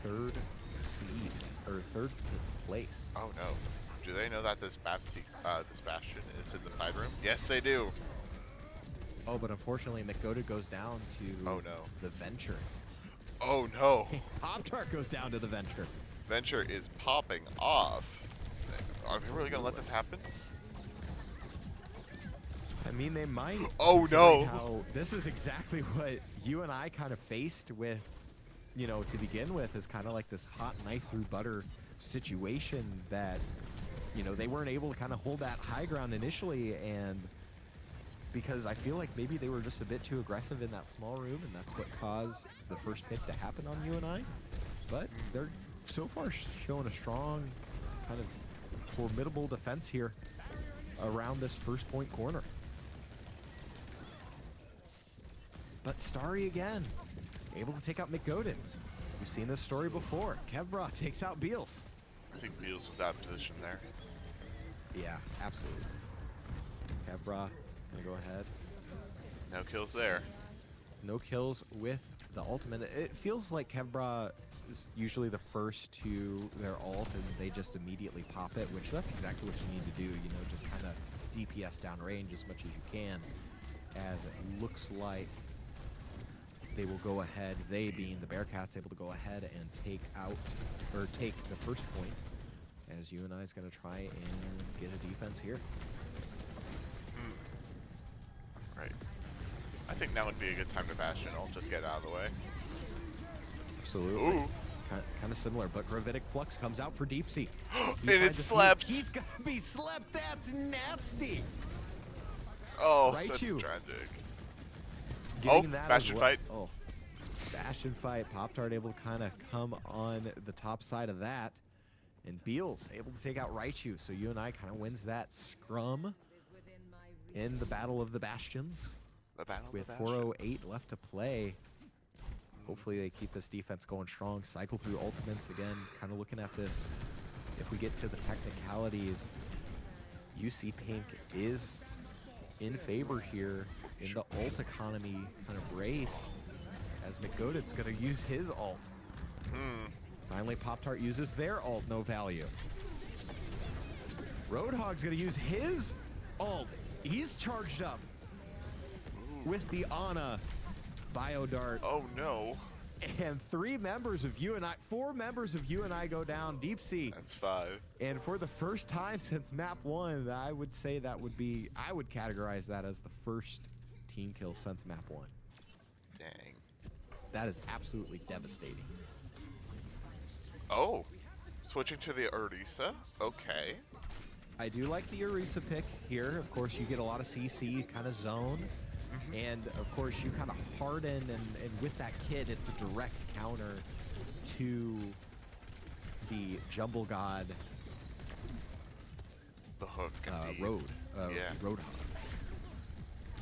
third seed, or third place. Oh no. Do they know that this Bastion is in the side room? Yes, they do. Oh, but unfortunately, McGoda goes down to Oh no. the Venture. Oh no. Pop-Tart goes down to the Venture. Venture is popping off. Are they really gonna let this happen? I mean, they might. Oh no. How this is exactly what you and I kind of faced with, you know, to begin with, is kind of like this hot knife through butter situation that, you know, they weren't able to kind of hold that high ground initially, and because I feel like maybe they were just a bit too aggressive in that small room, and that's what caused the first pick to happen on UNI. But they're so far showing a strong, kind of formidable defense here around this first point corner. But Starry again, able to take out McGoden. We've seen this story before. Kevbra takes out Beals. I think Beals was out of position there. Yeah, absolutely. Kevbra gonna go ahead. No kills there. No kills with the ultimate. It feels like Kevbra is usually the first to their ult, and they just immediately pop it, which that's exactly what you need to do, you know, just kind of DPS downrange as much as you can, as it looks like they will go ahead, they being the Bearcats, able to go ahead and take out, or take the first point, as UNI is going to try and get a defense here. Right. I think now would be a good time to Bastion. I'll just get out of the way. Absolutely. Ooh. Kind of similar, but Gravitic Flux comes out for Deep Sea. And it's slept. He's gonna be slept. That's nasty. Oh, Right, that's you. tragic. Getting that Bastion as well. fight. Oh, Bastion fight. Pop-Tart able to kind of come on the top side of that. And Beals able to take out Raichu. So UNI kind of wins that scrum in the Battle of the Bastions. The battle With of the Bastion. 4:08 left to play. Hopefully they keep this defense going strong. Cycle through ultimates again. Kind of looking at this. If we get to the technicalities, UC Pink is in favor here in the ult economy kind of race, as McGodet's going to use his ult. Finally, Pop-Tart uses their ult, no value. Roadhog's going to use his ult. He's charged up with the Ana Bio Dart. Oh no. And 4 members of UNI go down. Deep Sea. That's 5. And for the first time since map 1, I would say that would be, I would categorize that as the first team kill since map 1. Dang. That is absolutely devastating. Oh. Switching to the Orisa. Okay. I do like the Orisa pick here. Of course, you get a lot of CC kind of zone. And of course, you kind of harden, and with that kit, it's a direct counter to the Jumble God The hook. indeed. Road. Yeah. Roadhog.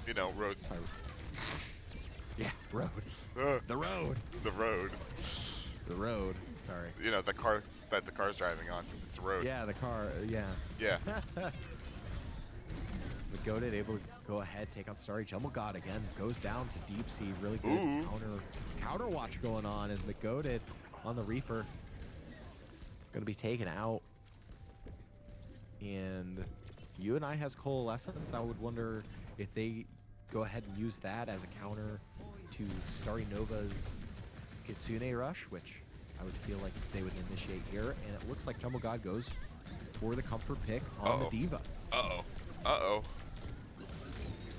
You know, road. Yeah, Road. Uh, The Road. the road. The Road. Sorry. You know, the car that the car's driving on. It's a road. Yeah, the car. Yeah. Yeah. McGodet able to go ahead, take out Starry. Jumble God again goes down to Deep Sea. Really good Ooh. counter watch going on as McGodet on the Reaper. Going to be taken out. And UNI has Coalescence. I would wonder if they go ahead and use that as a counter to Starry Nova's Kitsune Rush, which I would feel like they would initiate here. And it looks like Jumble God goes for the comfort pick on the Diva. Uh-oh. Uh-oh.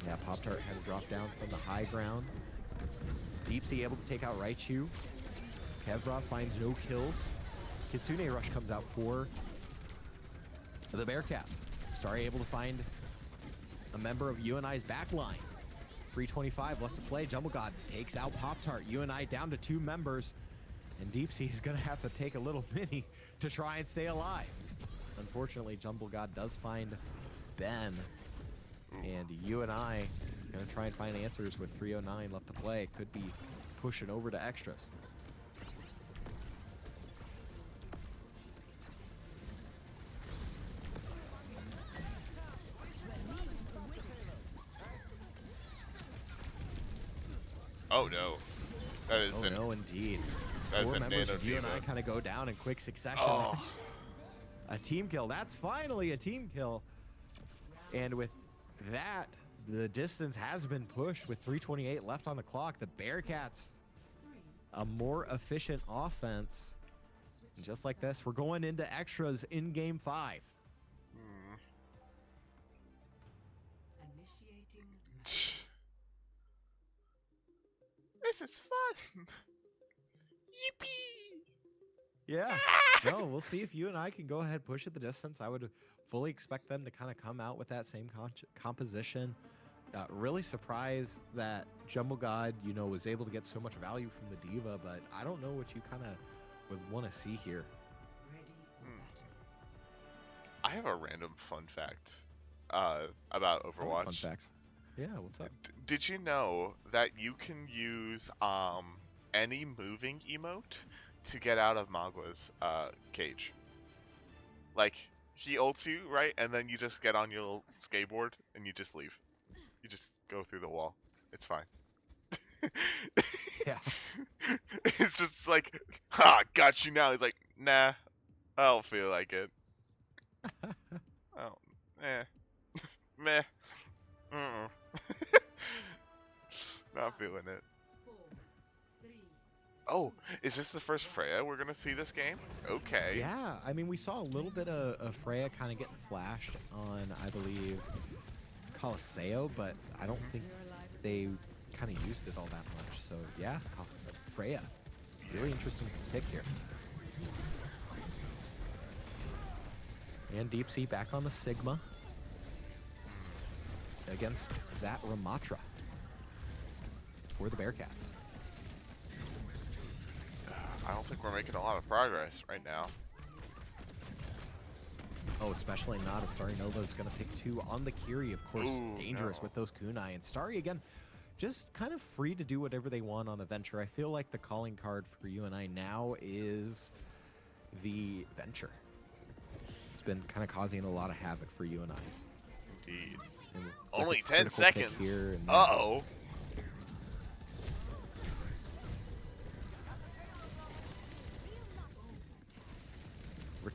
Yeah, Pop-Tart had to drop down from the high ground. Deep Sea able to take out Raichu. Kevra finds no kills. Kitsune Rush comes out for the Bearcats. Starry able to find a member of UNI's back line. 3:25 left to play. Jumble God takes out Pop-Tart. UNI down to 2 members. And Deep Sea is going to have to take a little mini to try and stay alive. Unfortunately, Jumble God does find Ben. And UNI going to try and find answers with 3:09 left to play. Could be pushing over to extras. Oh no. That is no, indeed. That is 4 a members nano of UNI diva. kind of go down in quick succession. Oh. A team kill. That's finally a team kill. And with that, the distance has been pushed with 3:28 left on the clock. The Bearcats, a more efficient offense. And just like this, we're going into extras in game 5. This is fun. Yippee! Yeah. No, we'll see if UNI can go ahead push it the distance. I would fully expect them to kind of come out with that same composition. Really surprised that Jumble God, you know, was able to get so much value from the Diva, but I don't know what you kind of would want to see here. I have a random fun fact about Overwatch. Fun facts. Yeah, what's up? Did you know that you can use any moving emote to get out of Magua's cage? Like, he ults you, right? And then you just get on your little skateboard and you just leave. You just go through the wall. It's fine. Yeah. It's just like, ha, got you now. He's like, nah, I don't feel like it. Oh, meh. Not feeling it. Oh, is this the first Freya we're gonna see this game? Okay. Yeah, I mean, we saw a little bit of Freya kind of getting flashed on, I believe, Coliseo, but I don't think they kind of used it all that much. So yeah, Freya, really interesting pick here. And Deep Sea back on the Sigma against that Ramatra for the Bearcats. I don't think we're making a lot of progress right now. Oh, especially not as Starry Nova is going to pick 2 on the Kiri, of course. Ooh, dangerous no. with those kunai. And Starry, again, just kind of free to do whatever they want on the Venture. I feel like the calling card for UNI now is the Venture. It's been kind of causing a lot of havoc for UNI. Indeed. And with Only a 10 critical pick seconds. Here and Uh-oh.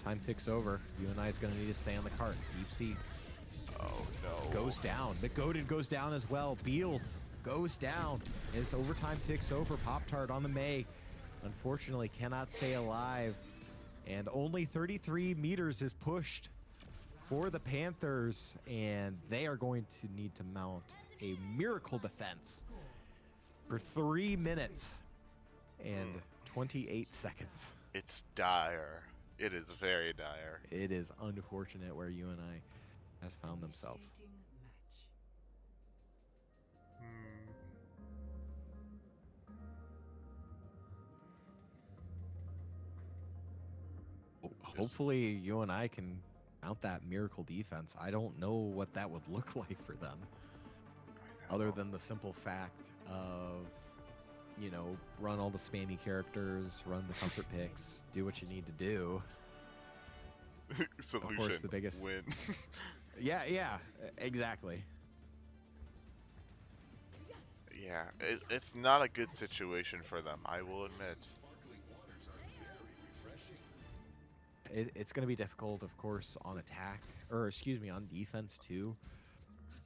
Time ticks over. UNI is going to need to stay on the cart. Deep Sea Oh, no. goes down. McGoden goes down as well. Beals goes down as overtime ticks over. Pop-Tart on the May. Unfortunately, cannot stay alive. And only 33 meters is pushed for the Panthers. And they are going to need to mount a miracle defense for 3 minutes and 28 seconds. It's dire. It is very dire. It is unfortunate where UNI has found themselves. Hopefully UNI can mount that miracle defense. I don't know what that would look like for them, other than the simple fact of, you know, run all the spammy characters, run the comfort picks, do what you need to do. Solution, of course, the biggest win. yeah, exactly. Yeah, it's not a good situation for them, I will admit. It's going to be difficult, of course, on attack, or excuse me, on defense too.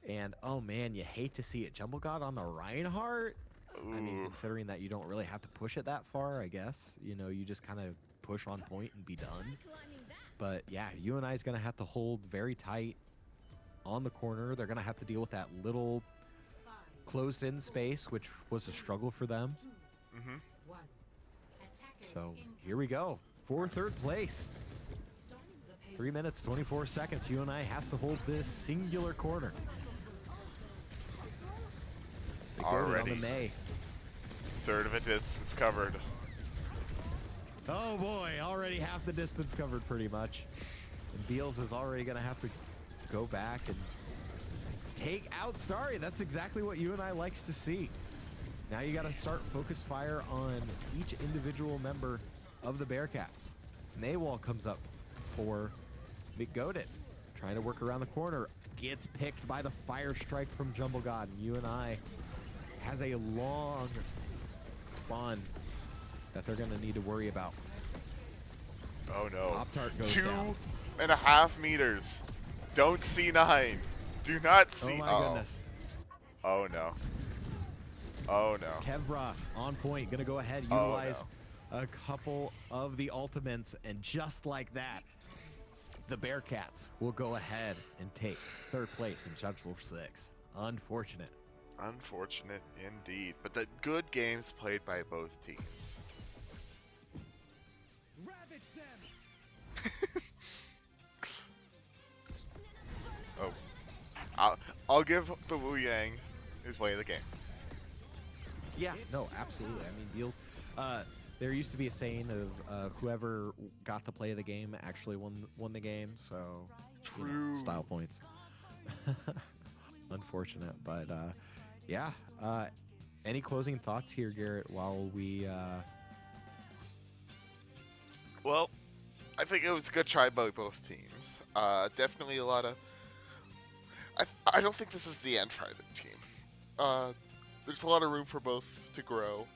And oh man, you hate to see it. Jumble God on the Reinhardt. Ooh. I mean, considering that you don't really have to push it that far, I guess. You know, you just kind of push on point and be done. But yeah, UNI is going to have to hold very tight on the corner. They're going to have to deal with that little closed-in space, which was a struggle for them. So here we go. for third place. 3 minutes, 24 seconds. UNI has to hold this singular corner. They go on the May. Third of a distance covered. Oh boy, already half the distance covered pretty much. And Beals is already going to have to go back and take out Starry. That's exactly what UNI likes to see. Now you got to start focus fire on each individual member of the Bearcats. Naywall comes up for McGoden, trying to work around the corner. Gets picked by the fire strike from Jumble God. And UNI has a long spawn that they're going to need to worry about. Oh no. Pop-Tart goes down. 2.5 meters. Don't C9. Do not see. Oh my goodness. Oh no. Oh no. Kevbra on point, gonna go ahead, utilize a couple of the ultimates, and just like that, the Bearcats will go ahead and take third place in Judgel 6. Unfortunate. Unfortunate indeed. But the good games played by both teams. Ravage them. Oh. I'll give the Wu Yang his way of the game. Yeah, no, absolutely. I mean, Beals, there used to be a saying of whoever got to play the game actually won the game, so you know, True. style points. Unfortunate, but yeah. Any closing thoughts here, Garrett, while we Well, I think it was a good try by both teams. Definitely a lot of... I don't think this is the end for either team. There's a lot of room for both to grow,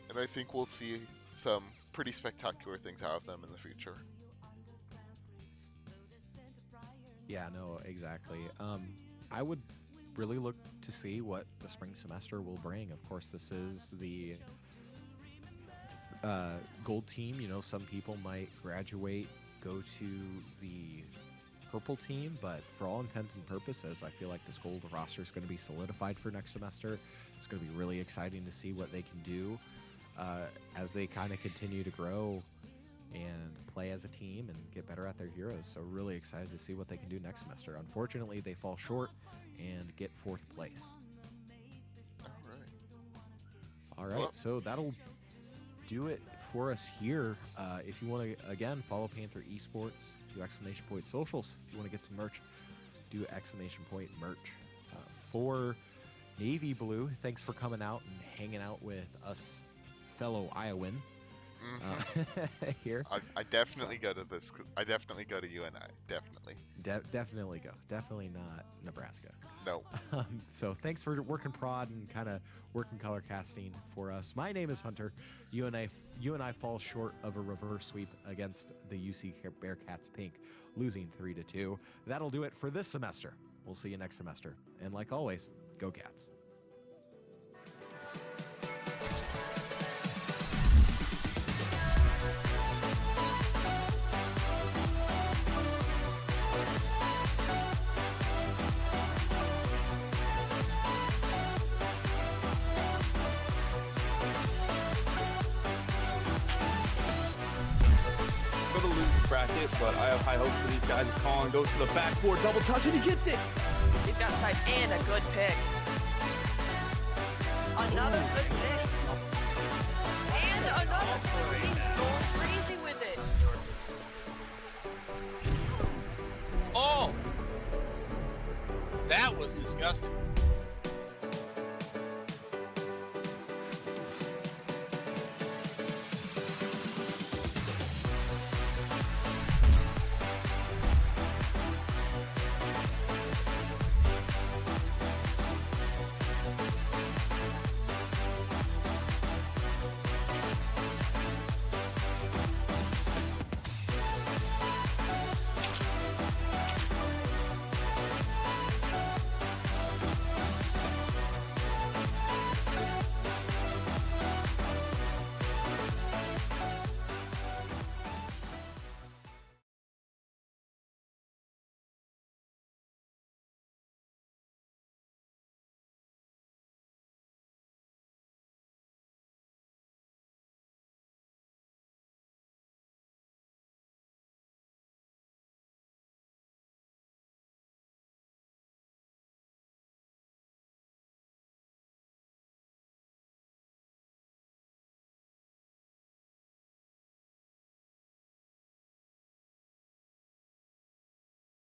and I think we'll see some pretty spectacular things out of them in the future. Yeah, no, exactly. I would really look to see what the spring semester will bring. Of course, this is the gold team. You know, some people might graduate, go to the purple team, but for all intents and purposes, I feel like this gold roster is going to be solidified for next semester. It's going to be really exciting to see what they can do as they kind of continue to grow and play as a team and get better at their heroes. So really excited to see what they can do next semester. Unfortunately, they fall short and get 4th place. All right, Well, so that'll do it for us here. If you want to, again, follow Panther Esports, do exclamation point socials. If you want to get some merch, do exclamation point merch. For Navy Blue, thanks for coming out and hanging out with us fellow Iowan here. I definitely go to this. I definitely go to UNI. Definitely. Definitely go. Definitely not Nebraska. No. So thanks for working prod and kind of working color casting for us. My name is Hunter. UNI falls short of a reverse sweep against the UC Bearcats Pink, losing 3-2. That'll do it for this semester. We'll see you next semester. And like always, go Cats. Bracket, but I have high hopes for these guys. Colin goes to the backboard, double touch, and he gets it. He's got sight and a good pick. Another good pick. And another. He's going crazy with it. Oh! That was disgusting.